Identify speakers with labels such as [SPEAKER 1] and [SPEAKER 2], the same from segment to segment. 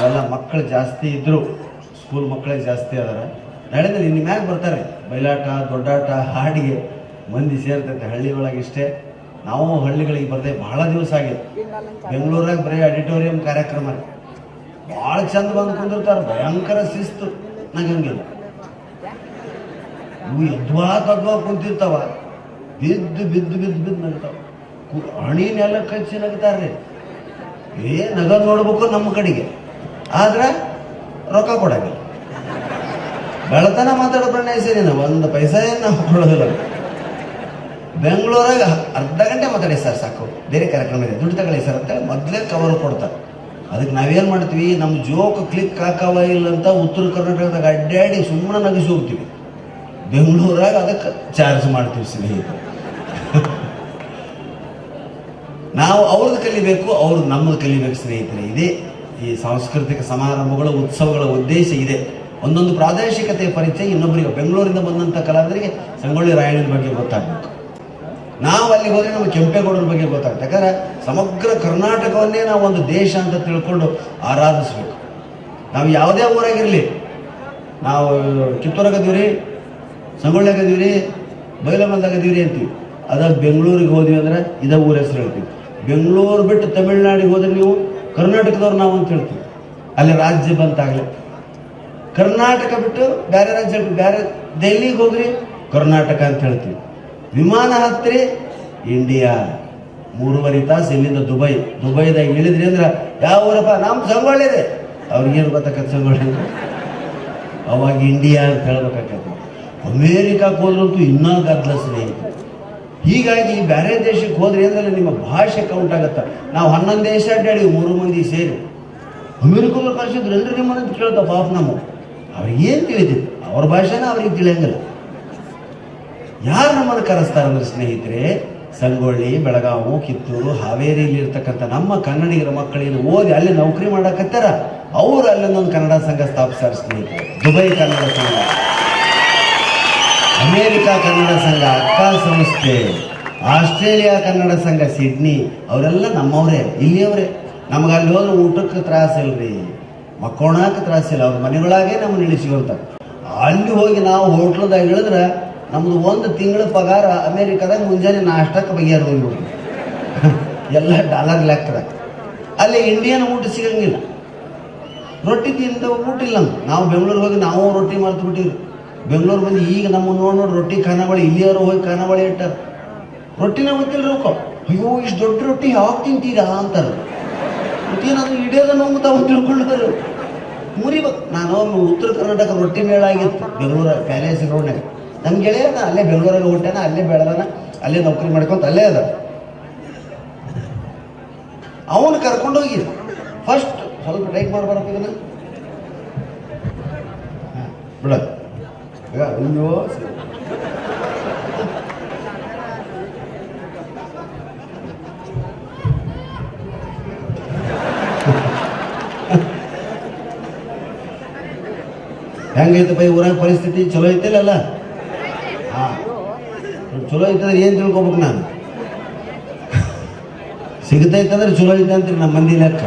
[SPEAKER 1] ನಾವೆಲ್ಲ ಮಕ್ಕಳು ಜಾಸ್ತಿ ಇದ್ದರು, ಸ್ಕೂಲ್ ಮಕ್ಕಳೇ ಜಾಸ್ತಿ ಅದಾರ. ನಾಳೆದಲ್ಲಿ ನಿಮ್ಮ ಮ್ಯಾಗ ಬರ್ತಾರೆ ಬಯಲಾಟ, ದೊಡ್ಡಾಟ, ಹಾಡಿಗೆ ಮಂದಿ ಸೇರ್ತೈತೆ ಹಳ್ಳಿ ಒಳಗೆ. ಇಷ್ಟೇ ನಾವು ಹಳ್ಳಿಗಳಿಗೆ ಬರದೆ ಭಾಳ ದಿವಸ ಆಗಿದೆ. ಬೆಂಗಳೂರಾಗ ಬರೀ ಆಡಿಟೋರಿಯಂ ಕಾರ್ಯಕ್ರಮ ಭಾಳ ಚಂದ ಬಂದು ಕುಂದಿರ್ತಾರೆ, ಭಯಂಕರ ಶಿಸ್ತು. ನಗಂಗಿಲ್ಲ, ಇವು ಎದ್ವಾ ಕುಂತಿರ್ತಾವ, ಬಿದ್ದು ಬಿದ್ದು ಬಿದ್ದು ಬಿದ್ದು ನಗ್ತಾವ. ಹಣಿನೆಲ್ಲ ಕಚ್ಚಿ ನಗ್ತಾರ್ರಿ. ನಗ ನೋಡ್ಬೇಕು ನಮ್ಮ ಕಡೆಗೆ, ಆದ್ರೆ ರೊಕ್ಕ ಕೊಡಂಗಿಲ್ಲ. ಬೆಳತನ ಮಾತಾಡೋ ಬಣ್ಣ ಸೇರಿ ನಾವು ಒಂದು ಪೈಸಾ ಏನು ನಾವು ಕೊಡೋದಿಲ್ಲ. ಬೆಂಗಳೂರಾಗ ಅರ್ಧ ಗಂಟೆ ಮಾತಾಡಿ ಸರ್ ಸಾಕು, ಬೇರೆ ಕಾರ್ಯಕ್ರಮ ಇದೆ, ದುಡ್ಡು ತಗೊಳ್ಳಿ ಸರ್ ಅಂತ ಮೊದಲೇ ಕವರ್ ಕೊಡ್ತಾರೆ. ಅದಕ್ಕೆ ನಾವೇನು ಮಾಡ್ತೀವಿ, ನಮ್ಮ ಜೋಕ್ ಕ್ಲಿಕ್ ಹಾಕವ ಇಲ್ಲ ಅಂತ ಉತ್ತರ ಕರ್ನಾಟಕದಾಗ ಅಡ್ಡಾಡಿ ಸುಮ್ಮನೆ ನಗಿಸಿ ಹೋಗ್ತೀವಿ. ಬೆಂಗಳೂರಾಗ ಅದಕ್ಕೆ ಚಾರ್ಜ್ ಮಾಡ್ತೀವಿ ಸ್ನೇಹಿತರು. ನಾವು ಅವ್ರದ್ದು ಕಲಿಬೇಕು, ಅವ್ರದ್ದು ನಮ್ಮದು ಕಲಿಬೇಕು ಸ್ನೇಹಿತರೆ. ಇದೇ ಈ ಸಾಂಸ್ಕೃತಿಕ ಸಮಾರಂಭಗಳ ಉತ್ಸವಗಳ ಉದ್ದೇಶ ಇದೆ. ಒಂದೊಂದು ಪ್ರಾದೇಶಿಕತೆಯ ಪರಿಚಯ ಇನ್ನೊಬ್ಬರಿಗೆ. ಬೆಂಗಳೂರಿಂದ ಬಂದಂಥ ಕಲಾವಿದರಿಗೆ ಸಂಗೊಳ್ಳಿ ರಾಯಣ್ಣನ ಬಗ್ಗೆ ಗೊತ್ತಾಗಬೇಕು. ನಾವು ಅಲ್ಲಿಗೆ ಹೋದರೆ ನಮ್ಮ ಕೆಂಪೇಗೌಡರ ಬಗ್ಗೆ ಗೊತ್ತಾಗುತ್ತೆ. ಯಾಕಂದರೆ ಸಮಗ್ರ ಕರ್ನಾಟಕವನ್ನೇ ನಾವು ಒಂದು ದೇಶ ಅಂತ ತಿಳ್ಕೊಂಡು ಆರಾಧಿಸ್ಬೇಕು. ನಾವು ಯಾವುದೇ ಊರಾಗಿರಲಿ, ನಾವು ಕಿತ್ತೂರಾಗದೀವಿ, ಸಂಗೊಳ್ಳಿಯಾಗದೀವಿ, ಬೈಲಮಂದಾಗದೀವಿ ಅಂತೀವಿ. ಅದಾಗ ಬೆಂಗಳೂರಿಗೆ ಹೋದ್ವಿ ಅಂದರೆ ಇದ ಊರ ಹೆಸರು ಹೇಳ್ತೀವಿ. ಬೆಂಗಳೂರು ಬಿಟ್ಟು ತಮಿಳ್ನಾಡಿಗೆ ಹೋದ್ರೆ ನೀವು ಕರ್ನಾಟಕದವ್ರು ನಾವು ಅಂತ ಹೇಳ್ತೀವಿ. ಅಲ್ಲಿ ರಾಜ್ಯ ಬಂತಾಗಲಿ. ಕರ್ನಾಟಕ ಬಿಟ್ಟು ಬೇರೆ ರಾಜ್ಯ ಹೇಳ್ತೀವಿ. ಬೇರೆ ದೆಹಲಿಗೆ ಹೋಗ್ರಿ ಕರ್ನಾಟಕ ಅಂತ ಹೇಳ್ತೀವಿ. ವಿಮಾನ ಹತ್ತಿರಿ ಇಂಡಿಯಾ, 3.5 ತಾಸು ಇಲ್ಲಿಂದ ದುಬೈದಾಗ ಇಳಿದ್ರಿ ಅಂದ್ರೆ ಯಾವ ಊರಪ್ಪ, ನಮ್ಮ ಸಂಗೊಳ್ಳಿದೆ. ಅವ್ರಿಗೇನು ಗೊತ್ತಾಗತ್ತೆ ಸಂಗೊಳ್ಳಿ ಅಂದ್ರೆ? ಅವಾಗ ಇಂಡಿಯಾ ಅಂತ ಹೇಳ್ಬೇಕಾಗತ್ತೆ. ಅಮೇರಿಕಾಕ್ಕೆ ಹೋದ್ರಂತೂ ಇನ್ನೂ ಗದ್ದಲ ಸ್ನೇಹಿತರೆ. ಹೀಗಾಗಿ ಬೇರೆ ದೇಶಕ್ಕೆ ಹೋದ್ರಿ ಅಂದ್ರೆ ನಿಮ್ಮ ಭಾಷೆ ಕೌಂಟ್ ಆಗತ್ತೆ. ನಾವು 11 ದೇಶ ಅಡ್ಡಾಡಿ 3 ಮಂದಿ ಸೇರಿ ಅಮೇರಿಕದಲ್ಲಿ ಕಳಿಸಿದ್ರು ಅಂದ್ರೆ ನಿಮ್ಮನ್ನ ಕೇಳ್ತಾವ ಪಾಪ. ನಮ್ಮ ಅವ್ರಿಗೇನು ತಿಳಿದಿತ್ತು, ಅವ್ರ ಭಾಷೆನ ಅವ್ರಿಗೆ ತಿಳಿಯಂಗಿಲ್ಲ. ಯಾರು ನಮ್ಮನ್ನು ಕರೆಸ್ತಾರಂದ್ರೆ ಸ್ನೇಹಿತರೆ, ಸಂಗೊಳ್ಳಿ, ಬೆಳಗಾವಿ, ಕಿತ್ತೂರು, ಹಾವೇರಿಯಲ್ಲಿ ಇರ್ತಕ್ಕಂಥ ನಮ್ಮ ಕನ್ನಡಿಗರ ಮಕ್ಕಳೇನು ಓದಿ ಅಲ್ಲಿ ನೌಕರಿ ಮಾಡಕತ್ತಾರ, ಅವರು ಅಲ್ಲೊಂದೊಂದು ಕನ್ನಡ ಸಂಘ ಸ್ಥಾಪಿಸ್ತಾರೆ ಸ್ನೇಹಿತರೆ. ದುಬೈ ಕನ್ನಡ ಸಂಘ, ಅಮೇರಿಕಾ ಕನ್ನಡ ಸಂಘ, ಅಕ್ಕ ಸಂಸ್ಥೆ, ಆಸ್ಟ್ರೇಲಿಯಾ ಕನ್ನಡ ಸಂಘ, ಸಿಡ್ನಿ, ಅವರೆಲ್ಲ ನಮ್ಮವರೇ, ಇಲ್ಲಿಯವರೇ. ನಮಗೆ ಅಲ್ಲಿ ಹೋದ್ರೆ ಊಟಕ್ಕೆ ತ್ರಾಸಿಲ್ರಿ, ಮಕ್ಕೋಣಕ್ಕೆ ತ್ರಾಸಿಲ್ಲ. ಅವ್ರ ಮನೆಗಳಾಗೆ ನಮ್ಮನ್ನು ಇಳಿಸಿವಂತ. ಅಲ್ಲಿ ಹೋಗಿ ನಾವು ಹೋಟ್ಲದಾಗ ಇಳಿದ್ರೆ ನಮ್ಮದು 1 ತಿಂಗಳ ಪಗಾರ ಅಮೇರಿಕಾದಾಗ ಮುಂಜಾನೆ ನಾಷ್ಟಕ್ಕೆ ಬಗೆಯಾರ ಹೋಗ್ಬಿಟ್ಟು ಎಲ್ಲ ಡಾಲರ್ ಲೆಕ್ಕದಾಗ. ಅಲ್ಲಿ ಇಂಡಿಯನ್ ಊಟ ಸಿಗಂಗಿಲ್ಲ, ರೊಟ್ಟಿ ತಿಂದ ಊಟ ಇಲ್ಲ. ನಾವು ಬೆಂಗಳೂರಿಗೆ ಹೋಗಿ ನಾವು ರೊಟ್ಟಿ ಮರ್ತು ಬಿಟ್ಟಿವಿ. ಬೆಂಗಳೂರು ಬಂದು ಈಗ ನಮ್ಮ ನೋಡಿ ರೊಟ್ಟಿ ಖಾನಾವಳಿ, ಇಲ್ಲಿಯವರು ಹೋಗಿ ಖಾನಾವಳಿ ಇಟ್ಟಾರ. ರೊಟ್ಟಿನ ಗೊತ್ತಿಲ್ಲ ರೊಕ್ಕ. ಅಯ್ಯೋ ಇಷ್ಟು ದೊಡ್ಡ ರೊಟ್ಟಿ ಯಾವಾಗ ತಿಂತೀರಾ ಅಂತಾರೆ. ಮತ್ತೇನಾದ್ರು ಹಿಡಿಯೋದನ್ನು ತಾವು ತಿಳ್ಕೊಂಡ್ರು ಮುರಿಬೇಕು. ನಾನು ಉತ್ತರ ಕರ್ನಾಟಕ ರೊಟ್ಟಿ ಮೇಳ ಆಗಿತ್ತು ಬೆಂಗಳೂರ ಪ್ಯಾಲೇಸ್ ಗ್ರೌಂಡ್ನಾಗ. ನಮ್ಮ ಗೆಳೆಯ ಅಲ್ಲೇ ಬೆಂಗಳೂರಾಗ ಹುಟ್ಟಾನ, ಅಲ್ಲೇ ಬೆಳೆದಾನ, ಅಲ್ಲೇ ನೌಕರಿ ಮಾಡ್ಕೊಂತ ಅಲ್ಲೇ ಅದ. ಅವನು ಕರ್ಕೊಂಡೋಗಿ ಫಸ್ಟ್ ಸ್ವಲ್ಪ ಟೈಟ್ ಮಾಡ್ಬಾರಪ್ಪ ಇದನ್ನ ಬಿಡ. ಅಯ್ಯೋ ಹೆಂಗೈತಪ್ಪ ಈ ಊರಾಗ ಪರಿಸ್ಥಿತಿ? ಚಲೋ ಐತಿಲ್ಲ? ಹಾಂ, ಚಲೋ ಐತಂದ್ರೆ ಏನು ತಿಳ್ಕೊಬೇಕು ನಾನು? ಸಿಗ್ತೈತಂದ್ರೆ ಚಲೋ ಐತೆ ಅಂತೀರಿ ನಮ್ಮ ಮಂದಿ ಲೆಕ್ಕ.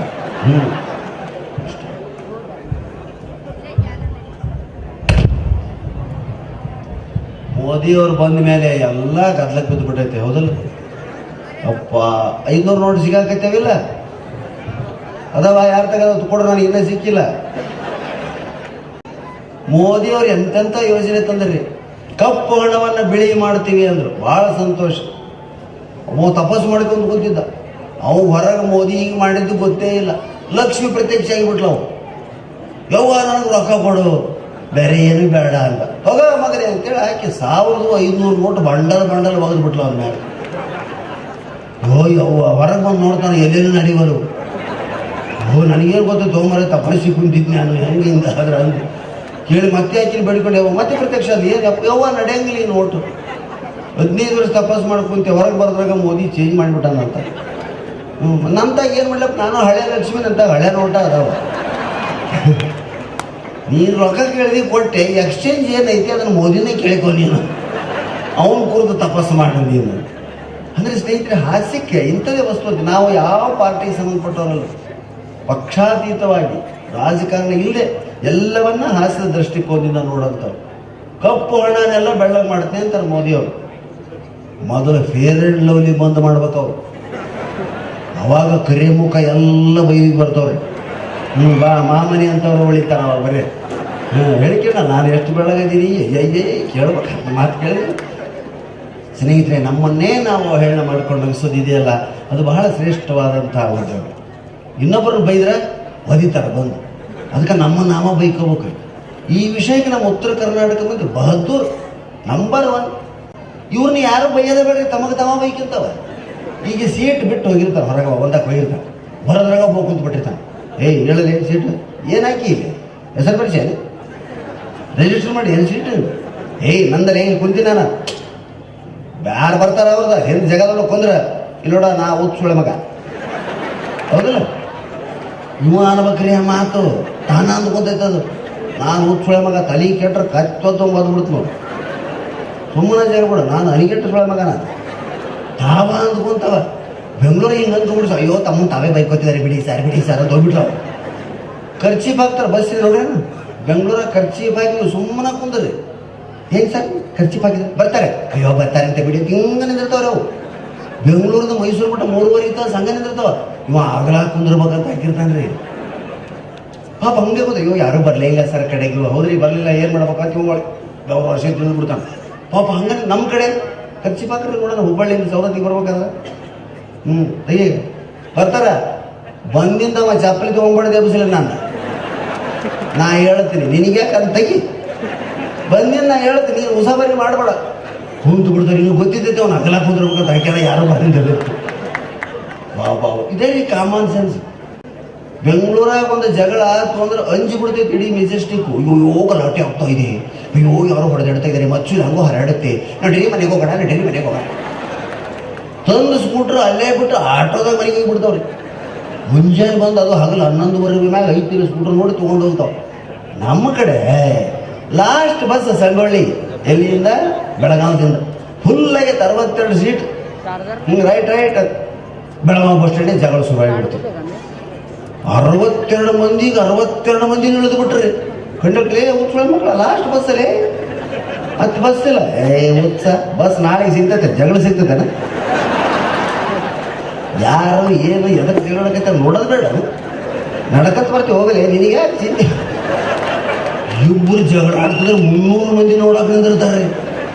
[SPEAKER 1] ಮೋದಿಯವ್ರು ಬಂದ ಮೇಲೆ ಎಲ್ಲ ಗದ್ಲಕ್ಕೆ ಬಿದ್ದು ಬಿಟ್ಟೈತೆ, ಹೌದಲ್ಲ? ಅಪ್ಪ 500 ನೋಟ್ ಸಿಗಾಕತ್ತೇವಿಲ್ಲ? ಅದವ ಯಾರು ತಗೋದು ಕೊಡ್ರು, ನನಗೆ ಇನ್ನೂ ಸಿಕ್ಕಿಲ್ಲ. ಮೋದಿಯವ್ರು ಎಂತೆಂಥ ಯೋಜನೆ ತಂದ್ರಿ. ಕಪ್ಪು ಹಣವನ್ನು ಬಿಳಿ ಮಾಡ್ತೀವಿ ಅಂದರು, ಭಾಳ ಸಂತೋಷ. ಅವ ತಪಸ್ಸು ಮಾಡ್ಕೊಂಡು ಕೂತಿದ್ದ. ಅವು ಹೊರಗೆ ಮೋದಿ ಈಗ ಮಾಡಿದ್ದು ಗೊತ್ತೇ ಇಲ್ಲ. ಲಕ್ಷ್ಮಿ ಪ್ರತ್ಯಕ್ಷ ಆಗಿಬಿಟ್ಲು. ಅವು ಯವ್ವ ನನಗೆ ರೊಕ್ಕ ಕೊಡು, ಬೇರೆ ಏನು ಬೇಡ ಅಂತ. ಹೋಗ ಮಗನೇ ಅಂತೇಳಿ ಹಾಕಿ 1500 ನೋಟ್ ಬಂಡಲ್ ಒಗೆದು ಬಿಟ್ಲು ಅವ್ನ ಮೇಲೆ. ಯವ್ವ ಹೊರಗೆ ಬಂದು ನೋಡ್ತಾನೆ, ಎಲ್ಲೆಲ್ಲಿ ನಡಿವರು. ನನಗೇನು ಗೊತ್ತು, ತಗೊಂಬರ ತಪಸ್ಸಿ ಕುಂತಿದ್ದೆ ನಾನು, ಹೆಂಗೆ ಹಿಂಗೆ ಆದ್ರೆ ಅಂದು ಕೇಳಿ ಮತ್ತೆ ಹಾಕಿನ ಬೇಡಿಕೊಂಡು ಯವ್ವ ಮತ್ತೆ ಪ್ರತ್ಯಕ್ಷ ಅದು ಏನು ಯವ್ವ ನಡೆಯಂಗಿಲ್ಲ ಈ ನೋಟು. 15 ವರ್ಷ ತಪಸ್ಸು ಮಾಡ್ಕೊಂತೆ, ಹೊರಗೆ ಬರೋದ್ರಾಗ ಮೋದಿ ಚೇಂಜ್ ಮಾಡಿಬಿಟ್ಟಾನಂತ. ನಮ್ತಾಗ ಏನು ಮಾಡ್ಲಪ್ಪ, ನಾನು ಹಳೆ ಲಕ್ಷ್ಮಿ ನಂತಾಗ ಹಳೆ ನೋಟ ಅದಾವ. ನೀನು ರೊಕ್ಕ ಕೇಳಿದಿ ಕೊಟ್ಟೆ, ಎಕ್ಸ್ಚೇಂಜ್ ಏನೈತಿ ಅದನ್ನು ಮೋದಿನೇ ಕೇಳಿಕೊ ನೀನು. ಅವನು ಕುರಿತು ತಪಸ್ಸು ಮಾಡು ನೀನು. ಅಂದರೆ ಸ್ನೇಹಿತರೆ, ಹಾಸ್ಯಕ್ಕೆ ಇಂಥದೇ ವಸ್ತು ಅಂತ. ನಾವು ಯಾವ ಪಾರ್ಟಿಗೆ ಸಂಬಂಧಪಟ್ಟವರಲ್ಲ. ಪಕ್ಷಾತೀತವಾಗಿ ರಾಜಕಾರಣ ಇಲ್ಲದೆ ಎಲ್ಲವನ್ನ ಹಾಸ್ಯದ ದೃಷ್ಟಿಕೋನದಿಂದ ನೋಡೋಂಥವ್ರು. ಕಪ್ಪು ಹಣನೆಲ್ಲ ಬೆಳ್ಳಗೆ ಮಾಡ್ತೀನಿ ಅಂತಾರೆ ಮೋದಿಯವರು. ಮೊದಲು ಫೇರ್ ಅಂಡ್ ಲವ್ಲಿ ಬಂದ್ ಮಾಡ್ಬೇಕವ್ರು, ಅವಾಗ ಕರೆ ಮುಖ ಎಲ್ಲ ಬೈದಿಗೆ ಬರ್ತವ್ರೆ. ಬಾ ಮಾಮನಿ ಅಂತವ್ರು ಉಳಿತಾರ ಅವ್ರು ಬರೀ ಹೇಳಿಕೆಣ ನಾನು ಎಷ್ಟು ಬೆಳಗಿದ್ದೀನಿ ಕೇಳ್ಬೇಕು ಮಾತು ಕೇಳಿ. ಸ್ನೇಹಿತರೆ, ನಮ್ಮನ್ನೇ ನಾವು ಹೇಳ ಮಾಡ್ಕೊಂಡು ಅನಿಸೋದಿದೆಯಲ್ಲ, ಅದು ಬಹಳ ಶ್ರೇಷ್ಠವಾದಂತಹ ಉದ್ಯೋಗ. ಇನ್ನೊಬ್ಬರನ್ನು ಬೈದ್ರೆ ಒದಿತಾರೆ ಬಂದು, ಅದಕ್ಕೆ ನಮ್ಮ ನಾಮ ಬೈಕೋಬೇಕು. ಈ ವಿಷಯಕ್ಕೆ ನಮ್ಮ ಉತ್ತರ ಕರ್ನಾಟಕ ಮಂದಿ ಬಹದ್ದೂರ್ ನಂಬರ್ 1. ಇವ್ರನ್ನ ಯಾರು ಬೈಯೋದೇ ಬೇಡ್ರಿ, ತಮಗೆ ತಮ್ಮ ಬೈಕಿರ್ತಾವ. ಈಗ ಸೀಟ್ ಬಿಟ್ಟು ಹೋಗಿರ್ತಾರೆ, ಹೊರಗೆ ಒಂದಕ್ಕೆ ಹೋಗಿರ್ತಾರೆ, ಬರೋದ್ರಾಗ ಹೋಗಿ ಕುಂತು ಬಿಟ್ಟಿರ್ತಾನೆ. ಹೇಳಲಿ ಸೀಟ್ ಏನಾಕಿ ಈಗ ಹೆಸರು ಪರಿಚಯ ರಿಜಿಸ್ಟರ್ ಮಾಡಿ ಏನು ಸೀಟ್ ನಂದರೆ ಹೆಂಗೆ ಕುಂತೀನಿ ನಾನು. ಯಾರು ಬರ್ತಾರ ಅವ್ರದ ಹೆಂಗೆ ಜಗದೊಳಗೆ ಕೊಂದ್ರೆ ಇಲ್ಲೋಡ ನಾ ಸುಳೆ ಮಗ ಹೌದಲ್ಲ, ಇವ ಅನ್ಬೇಕ್ರಿ ಆ ಮಾತು ತಾನ ಅಂದ್ಕೊಂತೈತದು. ನಾನು ಸುಳೆ ಮಗ ತಲೆ ಕೆಟ್ರೆ ಕತ್ತೊಂದು ಬಂದ್ಬಿಡ್ತು ನೋಡಿ. ಸುಮ್ಮನೆ ಜಾಗ ಬಿಡ, ನಾನು ಅನಿಗೆಟ್ಟು ಸುಳೆ ಮಗ ನಾನು ತಾವ ಅಂದ್ಕೊಂತವ. ಬೆಂಗಳೂರು ಹಿಂಗೆ ಅಂದ್ಕೊಂಡ್ಬಿಡ್ಸ, ಅಯ್ಯೋ ತಮ್ಮ ತಾವೇ ಬೈಕೋತಿದ್ದಾರೆ ಬಿಡಿ ಸರ್ ಅಂತ ಹೋಗ್ಬಿಟ್ರು. ಖರ್ಚೀಫ್ ಹಾಕ್ತಾರೆ ಬಸ್ ನೋಡ್ರೇನು, ಬೆಂಗಳೂರಾಗ ಖರ್ಚೀಫ್ ಹಾಕಿ ನೀವು ಸುಮ್ಮನೆ ಕುಂದ್ರಿ. ಹೆಂಗೆ ಸರ್ ಖರ್ಚೀಫ್ ಹಾಕಿದ್ರೆ ಬರ್ತಾರೆ, ಅಯ್ಯೋ ಬರ್ತಾರೆ ಅಂತ ಬಿಡಿ ಹಿಂಗೆ ನಿಂದಿರ್ತಾವ್ರಿ ಅವು. ಬೆಂಗಳೂರಿಂದ ಮೈಸೂರು ಮಟ್ಟ 3:30 ಇರ್ತಾವ, ಸಂಘ ನಿಂದಿರ್ತಾವ. ಇವ ಆಗಲ ಕುಂದ್ರಬೇಕಂತ ಹಾಕಿರ್ತಾನೆ ರೀ. ಪಾಪ ಹಂಗೆ ಗೊತ್ತ, ಅಯ್ಯೋ ಯಾರೂ ಬರಲೇ ಇಲ್ಲ ಸರ್ ಕಡೆಗೆ, ಹೌದ್ರಿ ಬರಲಿಲ್ಲ ಏನು ಮಾಡ್ಬೇಕಂತ ಇವ್ ಮಾಡಿ ಅವ್ರು ವರ್ಷ ತಿಳಿದ್ಬಿಡ್ತಾನೆ. ಪಾಪ ಹಂಗೆ ನಮ್ಮ ಕಡೆ ಖರ್ಚೀಫ್ ಹಾಕ್ರಿ ನೋಡೋಣ. ಹುಬ್ಬಳ್ಳಿಯಿಂದ ಸೌದತ್ತಿಗೆ ಬರ್ಬೇಕಾದ್ರೆ ಅಯ್ಯ ಬರ್ತಾರ, ಬಂದಿಂದ ಅವ ಚಪ್ಪಲಿ ತೊಗೊಂಡ್ಬಾರ್ದು ಎಬ್ಸಲಿಲ್ಲ. ನಾ ಹೇಳ್ತೀನಿ ನಿನಗ್ಯಾಕೆ ಅಂತ ತೆಗಿ, ಬಂದಿನ ನಾ ಹೇಳ್ತೀನಿ, ನೀನು ಉಸಾಬರಿ ಮಾಡಬೇಡ. ಕುಂತು ಬಿಡ್ತಾರೆ, ನಿನಗೆ ಗೊತ್ತಿದ್ದೈತೆ ಅವ್ನು ಅಗಲ ಕುಂದಿರ್ಬೇಕಂತ ಹಾಕ್ಯಾರ, ಯಾರು ಬಂದಿದ್ದರು. ಬಾಬಾ ಇದೇ ರೀ ಕಾಮನ್ ಸೆನ್ಸ್. ಬೆಂಗಳೂರಾಗ ಒಂದು ಜಗಳ ಆಯ್ತು ಅಂದ್ರೆ ಅಂಜಿ ಬಿಡ್ತೈತೆ ಇಡೀ ಮೆಜೆಸ್ಟಿಕ್. ಅಯ್ಯೋ ಗಲಾಟೆ ಆಗ್ತಾ ಇದೆ, ಅಯ್ಯೋ ಯಾರೋ ಹೊಡೆದಾಡ್ತಾ ಇದ್ದಾರೆ, ಮಚ್ಚು ಹಂಗೋ ಹರಡುತ್ತೆ, ನಡೀರಿ ಮನೆಗೆ ಹೋಗೋಣ, ನಡೀರಿ ಮನೆಗೆ ಹೋಗೋಣ. ತಂದು ಸ್ಕೂಟ್ರ್ ಅಲ್ಲೇ ಬಿಟ್ಟು ಆಟೋದಾಗ ಮನೆಗೆ ಹೋಗಿ ಬಿಡ್ತಾವ್ರಿ. ಮುಂಜಾನೆ ಬಂದು ಅದು ಹಗಲು 11:30 ಮ್ಯಾಗ 5 ಸ್ಕೂಟ್ರ್ ನೋಡಿ ತೊಗೊಂಡು ಹೋಗ್ತಾವ. ನಮ್ಮ ಕಡೆ ಲಾಸ್ಟ್ ಬಸ್ ಸಂಗೊಳ್ಳಿ, ಎಲ್ಲಿಂದ ಬೆಳಗಾವದಿಂದ ಫುಲ್ಲಾಗಿ 62 ಸೀಟ್, ಹಿಂಗೆ ರೈಟ್ ಬೆಳಗಾವಿ ಬಸ್ ಸ್ಟ್ಯಾಂಡಿಗೆ ಜಗಳ ಶುರುವಾಗಿಬಿಡ್ತು. 62 ಮಂದಿಗೆ 62 ಮಂದಿ ಇಳಿದು ಬಿಟ್ರಿ. ಕಂಡಕ್ಟ್ರೇ ಉತ್ಸವ ಮಕ್ಕಳ ಲಾಸ್ಟ್ ಬಸ್ಸಲ್ಲಿ 10 ಬಸ್ ಇಲ್ಲ. ಉತ್ಸ ಬಸ್ ನಾಳೆಗೆ ಸಿಗ್ತೈತೆ, ಜಗಳ ಸಿಗ್ತೈತೆ. ಯಾರು ಏನು ಎದಕ್ಕೆ ತಿಳೋಡಕೈತೆ ನೋಡೋದು ಬೇಡ, ನಡಕತ್ ಬರ್ತೀವಿ ಹೋಗಲೇ, ನಿನಗೆ ಯಾಕೆ ಚಿಂತೆ. ಇಬ್ಬರು ಜಗಳ ಆಡ್ತಿದ್ರೆ 300 ಮಂದಿ ನೋಡಕ್ಕೆ ನಿಂದಿರ್ತಾರೆ.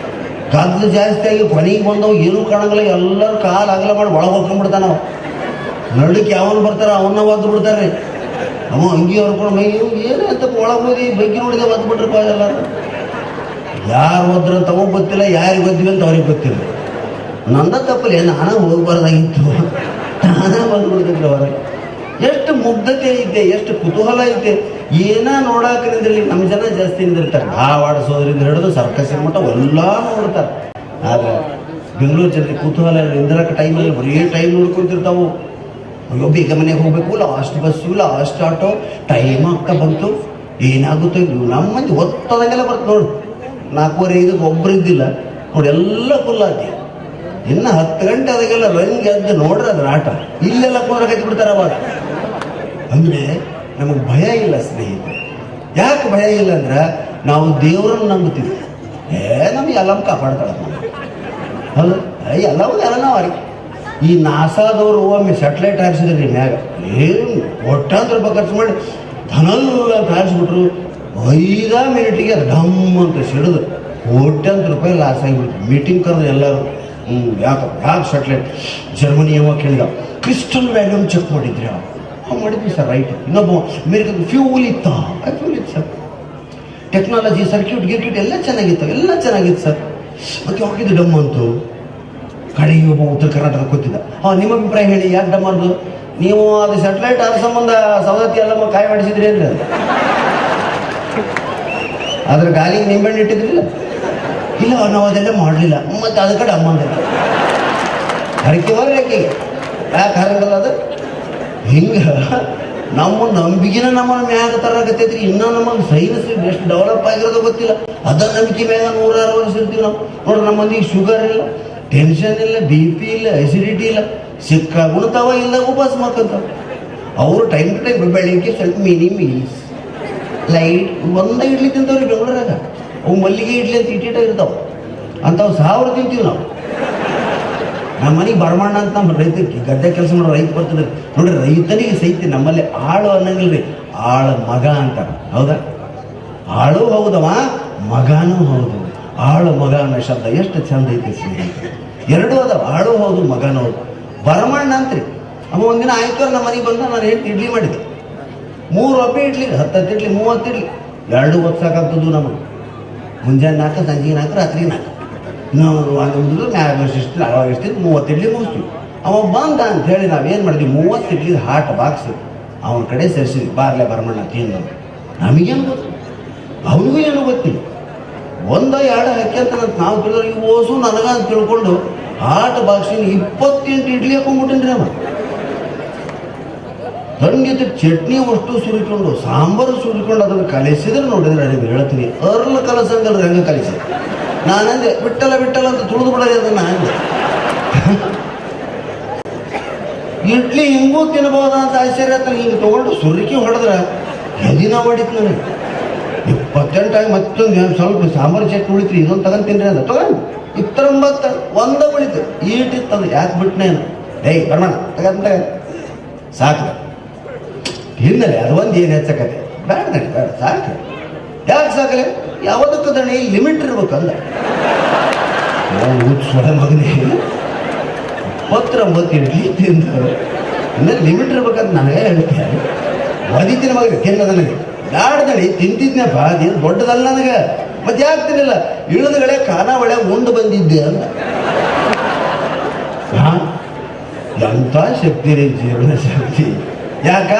[SPEAKER 1] ಗದ್ದಲ ಜಾಸ್ತಿ ಆಗಿ ಕೊನೆಗೆ ಬಂದವು ಏನೂ ಕಾಣಂಗಿಲ್ಲ, ಎಲ್ಲರೂ ಕಾಲು ಅಗಲ ಮಾಡಿ ಒಳಗೆ ಹೋಗ್ಕೊಂಡ್ಬಿಡ್ತಾನ. ನಾವು ನಡಕ್ಕೆ ಯಾವನು ಬರ್ತಾರ ಅವನ್ನ ಒದ್ದು ಬಿಡ್ತಾರೆ. ಅವ ಅಂಗಿ ಹೊರ್ಕೊಂಡು ಮೈ ಏನಂತ ಒಳಗೆ ಹೋಗಿ ಬಗ್ಗಿ ನೋಡಿದೆ ಒದ್ದು ಬಿಟ್ರಪ್ಪ. ಎಲ್ಲರೂ ಯಾರು ಒದ್ರಂತ ಅವಾಗ ಗೊತ್ತಿಲ್ಲ, ಯಾರಿಗೆ ಒದ್ದಿವಿ ಅಂತ ಅವ್ರಿಗೆ ಗೊತ್ತಿಲ್ಲ. ನಂದ ತಪ್ಪಲೆ ನಾನೇ ಹೋಗ್ಬಾರ್ದಾಗಿತ್ತು, ನಾನೇ ಬಂದ್ಬಿಡ್ತಿದ್ರು ಹೊರಗೆ. ಎಷ್ಟು ಮುಗ್ಧತೆ ಐತೆ, ಎಷ್ಟು ಕುತೂಹಲ ಐತೆ. ಏನ ನೋಡಾಕ ನಿಂದ್ರಲ್ಲಿ ನಮ್ಮ ಜನ ಜಾಸ್ತಿ ನಿಂದಿರ್ತಾರೆ. ಆವಾಡಿಸೋದ್ರಿಂದ ಹಿಡಿದು ಸರ್ಕಸಿನ ಮಟ್ಟ ಎಲ್ಲ ನೋಡ್ತಾರೆ. ಆದ್ರೆ ಬೆಂಗಳೂರು ಜನರಿಗೆ ಕುತೂಹಲ ನಿಂದಿರಕ್ಕೆ ಟೈಮಲ್ಲಿ ಬರೀ ಟೈಮ್ ನೋಡ್ಕೊಂತಿರ್ತಾವು. ಅಯ್ಯೋ ಬೇಗ ಮನೆಗೆ ಹೋಗ್ಬೇಕು, last bus last auto, time ಆಗ್ತಾ ಬಂತು, ಏನಾಗುತ್ತೋ ಇದು. ನಮ್ಮ ಮಂದಿ ಒತ್ತದಾಗೆಲ್ಲ ಬರ್ತು ನೋಡು. 4:45 ಒಬ್ಬರು ಇದ್ದಿಲ್ಲ ನೋಡಿ, ಎಲ್ಲ ಫುಲ್ ಆತಿ. ಇನ್ನು 10 ಗಂಟೆ ಅದಾಗೆಲ್ಲ ರಂಗ್ ಎದ್ದು ನೋಡ್ರಿ ಅದ್ರ ಆಟ. ಇಲ್ಲೆಲ್ಲ ಕೂರಕೈತಿ ಬಿಡ್ತಾರ ಅವಾಗ. ಅಂದರೆ ನಮಗೆ ಭಯ ಇಲ್ಲ ಸ್ನೇಹಿತರೆ. ಯಾಕೆ ಭಯ ಇಲ್ಲ ಅಂದ್ರೆ ನಾವು ದೇವರನ್ನು ನಂಬುತ್ತೀವಿ. ನಮ್ಗೆ ಎಲ್ಲ ಕಾಪಾಡ್ತಾಳೆ ಹೌದು, ಎಲ್ಲವೂ ಎಲ್ಲ ನಾವು ಅರಿಕೆ. ಈ ನಾಸಾದವರು ಒಮ್ಮೆ ಸ್ಯಾಟಲೈಟ್ ಹಾರಿಸಿದ್ರಿ ಮ್ಯಾಗ, ಏನು ಒಟ್ಟಾಂತರ ರೂಪಾಯಿ ಖರ್ಚು ಮಾಡಿ ಧನಲ್ಲ ಅಂತ ಹಾರಿಸ್ಬಿಟ್ರು. 5 ಮಿನಿಟಿಗೆ ಡಮ್ ಅಂತ ಸಿಡಿದು ಕೋಟ್ಯಾಂತರ ರೂಪಾಯಿ ಲಾಸ್ ಆಗಿಬಿಡ್ತು. ಮೀಟಿಂಗ್ ಕರೆದು ಎಲ್ಲರೂ ಯಾಕೆ ಸ್ಯಾಟಲೈಟ್ ಜರ್ಮನಿ ಅವ ಕೇಳಿದ, ಕ್ರಿಸ್ಟಲ್ ವ್ಯಾಲ್ಯೂಮ್ ಚೆಕ್ ಮಾಡಿದ್ರಿ ಮಾಡಿದ್ವಿ ಸರ್. ರೈಟ್. ಇನ್ನೊಬ್ಬ ಅಮೇರಿಕದ ಫ್ಯೂಲ್ ಇತ್ತ, ಫ್ಯೂಲ್ ಇತ್ತು ಸರ್. ಟೆಕ್ನಾಲಜಿ ಸರ್ಕ್ಯೂಟ್ ಗಿರ್ಕ್ಯೂಟ್ ಎಲ್ಲ ಚೆನ್ನಾಗಿತ್ತು ಸರ್. ಮತ್ತೆ ಹೋಗಿದ್ದು ಡಮ್ ಅಂತು. ಕಡೆಗೆ ಒಬ್ಬ ಉತ್ತರ ಕರ್ನಾಟಕ ಕೂತಿದ್ದ. ನಿಮ್ಮ ಅಭಿಪ್ರಾಯ ಹೇಳಿ, ಯಾಕೆ ಡಮ್ ಮಾಡೋದು? ನೀವು ಅದು ಸ್ಯಾಟಲೈಟ್ ಆದ ಸಂಬಂಧ ಸವದತ್ತಿ ಎಲ್ಲ ಕಾಯಿ ಮಾಡಿಸಿದ್ರಿ ಅಂದ್ರೆ ಅದ್ರ ಗಾಲಿಗೆ ನಿಂಬೆಣ್ಣೆ ಇಟ್ಟಿದ್ರಿಲ್ಲ? ಇಲ್ಲ, ನಾವು ಅದೆಲ್ಲ ಮಾಡಲಿಲ್ಲ. ಮತ್ತೆ ಅದ ಕಡೆ ಅಮ್ಮ ಅಂತ ಹರಕೆ ಯಾಕೆ ಹರಂಗಲ್ಲ ಅದು ಹಿಂಗೆ. ನಮ್ಮ ನಂಬಿಕೆನ ನಮ್ಮನ್ನು ಮ್ಯಾಗ ತರಕತ್ತೈತ್ರಿ. ಇನ್ನೂ ನಮಗೆ ಸೈನ್ಸ್ ಎಷ್ಟು ಡೆವಲಪ್ ಆಗಿರೋದು ಗೊತ್ತಿಲ್ಲ. ಅದ ನಂಬಿಕೆ ಮ್ಯಾಗ 106 ವರ್ಷ ಇರ್ತೀವಿ ನಾವು. ನೋಡ್ರಿ, ನಮ್ಮ ಮಂದಿಗೆ ಶುಗರ್ ಇಲ್ಲ, ಟೆನ್ಷನ್ ಇಲ್ಲ, BP ಇಲ್ಲ, ಅಸಿಡಿಟಿ ಇಲ್ಲ. ಸಿಕ್ಕ ಗುಣತಾವ ಇಲ್ಲ, ಉಪವಾಸ ಮಾಡ್ಕೊಂತಾವ. ಅವರು ಟೈಮ್ ಟು ಟೈಮ್ ಬೆಳಿಗ್ಗೆ ಸ್ವಲ್ಪ ಮಿನಿ ಮೀಲ್ಸ್ ಲೈಟ್ ಒಂದೇ ಇಡ್ಲಿ ತಿಂತವ್ರಿ ಬೆಂಗಳೂರಾಗ. ಅವು ಮಲ್ಲಿಗೆ ಇಡ್ಲಿ ಅಂತ ಇಟ್ಟಿಟ ಇರ್ತಾವ, ಅಂಥವು 1000 ತಿಂತೀವಿ ನಾವು. ನಮ್ಮ ಮನೆಗೆ ಬರಮಣ್ಣ ಅಂತ ನಮ್ಮ ರೈತರಿಗೆ ಗದ್ದೆ ಕೆಲಸ ಮಾಡೋ ರೈತ ಬರ್ತಿದ್ರು ನೋಡ್ರಿ. ರೈತನಿಗೆ ಸಹಿತ ನಮ್ಮಲ್ಲಿ ಆಳು ಅನ್ನಂಗಿಲ್ರಿ, ಆಳ ಮಗ ಅಂತಾರೆ. ಹೌದಾ? ಆಳು ಹೌದವ, ಮಗನೂ ಹೌದು. ಆಳು ಮಗ ಅನ್ನೋ ಶಬ್ದ ಎಷ್ಟು ಚಂದ ಐತಿ ಸ್ನೇಹಿತರೆ. ಎರಡೂ ಅದಾವ, ಆಳು ಹೌದು ಮಗನೂ ಹೌದು. ಬರಮಣ್ಣ ಅಂತ್ರಿ. ಅವ ಒಂದಿನ ಆಯ್ತು ನಮ್ಮ ಮನೆಗೆ ಬಂದ ನಾನು ಏನು ಇಡ್ಲಿ ಮಾಡಿದ್ದೆ. 3 ಒಬ್ಬೆ ಇಡ್ಲಿ, 10 ಇಡ್ಲಿ, 30 ಇಡ್ಲಿ, 2 ಹೊತ್ತು ಸಾಕಾಗ್ತದ್ದು ನಮಗೆ. ಮುಂಜಾನೆ 4, ಸಂಜೆಗೆ 4, ರಾತ್ರಿಗೆ 4. ನಾವು ಒಂದು ಮ್ಯಾಗ ಎಷ್ಟು 30 ಇಡ್ಲಿ ಮುಗಿಸ್ತೀವಿ. ಅವ ಬಂದ ಅಂತ ಹೇಳಿ ನಾವೇನು ಮಾಡಿದ್ವಿ, 30 ಇಡ್ಲಿ ಹಾಟ್ ಬಾಕ್ಸ್ ಅವನ ಕಡೆ ಸೇರಿಸಿದ್ವಿ. ಬಾರ್ಲೆ ಬರಮಣ್ಣ ತಿಂದು. ನಮಗೇನು ಗೊತ್ತು, ಅವನಿಗೂ ಏನು ಗೊತ್ತಿಲ್ಲ. 1 2 ಹಾಕಿ ಅಂತ ನಾವು ತಿಳಿದ್ರೆ ಈ ಓಸು ನನಗ ಅಂತ ತಿಳ್ಕೊಂಡು ಹಾಟ್ ಬಾಕ್ಸಿನ 28 ಇಡ್ಲಿ ಹಾಕೊಂಡ್ಬಿಟ್ಟಿನ್ರಿ ಅವ. ತಂಗಿದ ಚಟ್ನಿ ಅಷ್ಟು ಸುರಿಕೊಂಡು, ಸಾಂಬಾರು ಸುರಿಕೊಂಡು ಅದನ್ನು ಕಲಿಸಿದ್ರೆ ನೋಡಿದ್ರೆ ಅದೇ ಹೇಳ್ತೀನಿ, ಅರ್ಲ ಕಲಸಂಗಲ್ರಿ ಹಂಗೆ ಕಲಿಸಿ. ನಾನಂದೆ ಬಿಟ್ಟಲ್ಲ ಬಿಟ್ಟಲ್ಲ ಅಂತ ತುಳಿದು ಬಿಡೋದು ಅದನ್ನು. ಅಂದೆ ಇಡ್ಲಿ ಹಿಂಗೂ ತಿನ್ಬೋದ ಅಂತ ಆಶ್ಚರ್ಯ ಆಯ್ತು. ಹಿಂಗೆ ತೊಗೊಂಡು ಸುರಿಕೆ ಹೊಡೆದ್ರೆ ಎದಿನ ಹೊಡಿತು ನನಗೆ. 28 ಆಗಿ ಮತ್ತೊಂದು ಸ್ವಲ್ಪ ಸಾಂಬಾರು ಚಟ್ನಿ ಉಳಿತ್ರಿ, ಇದೊಂದು ತಗೊಂತೀನ್ರಿ ಅಂತ ತಗೊಂಡು 29 ಒಂದ ಉಳಿತು. ಈಟಿತ್ತದು ಯಾಕೆ ಬಿಟ್ಟನೇನು. ಏಯ್ ಬರೋಣ ತಗಂತ ಸಾಕು ಹಿನ್ನೆಲೆ ಅದು ಒಂದು ಏನು ಹೆಚ್ಚಕತೆ ಬೇಡ ನಡಿ ಬೇಡ ಸಾಕು. ಯಾಕೆ ಸಾಕಲೆ? ಯಾವುದಕ್ಕೂ ದಣಿ ಲಿಮಿಟ್ ಇರ್ಬೇಕಂದ. ಸ್ವರ ಮಗನೇ 29 ಇಡ್ಲಿ ತಿಂದು ಇನ್ನು ಲಿಮಿಟ್ ಇರ್ಬೇಕಂತ ನನಗೆ ಹೇಳ್ತೀನಿ. ಒದಿತಿನ ಮಗ ತಿನ್ನ ನನಗೆ ಬ್ಯಾಡ್ದಳಿ ತಿಂತಿದ್ನಪ್ಪ, ಅದೇನು ದೊಡ್ಡದಲ್ಲ ನನಗೆ. ಮತ್ತೆ ಯಾಕೆ ತಿನ್ನಿಲ್ಲ? ಇಳಿದಗಳೇ ಖಾನಾವಳೆ ಉಂಡು ಬಂದಿದ್ದೆ ಅಂತ. ಎಂಥ ಶಕ್ತಿ ರೀ ಜೀವನ ಶಕ್ತಿ. ಯಾಕ?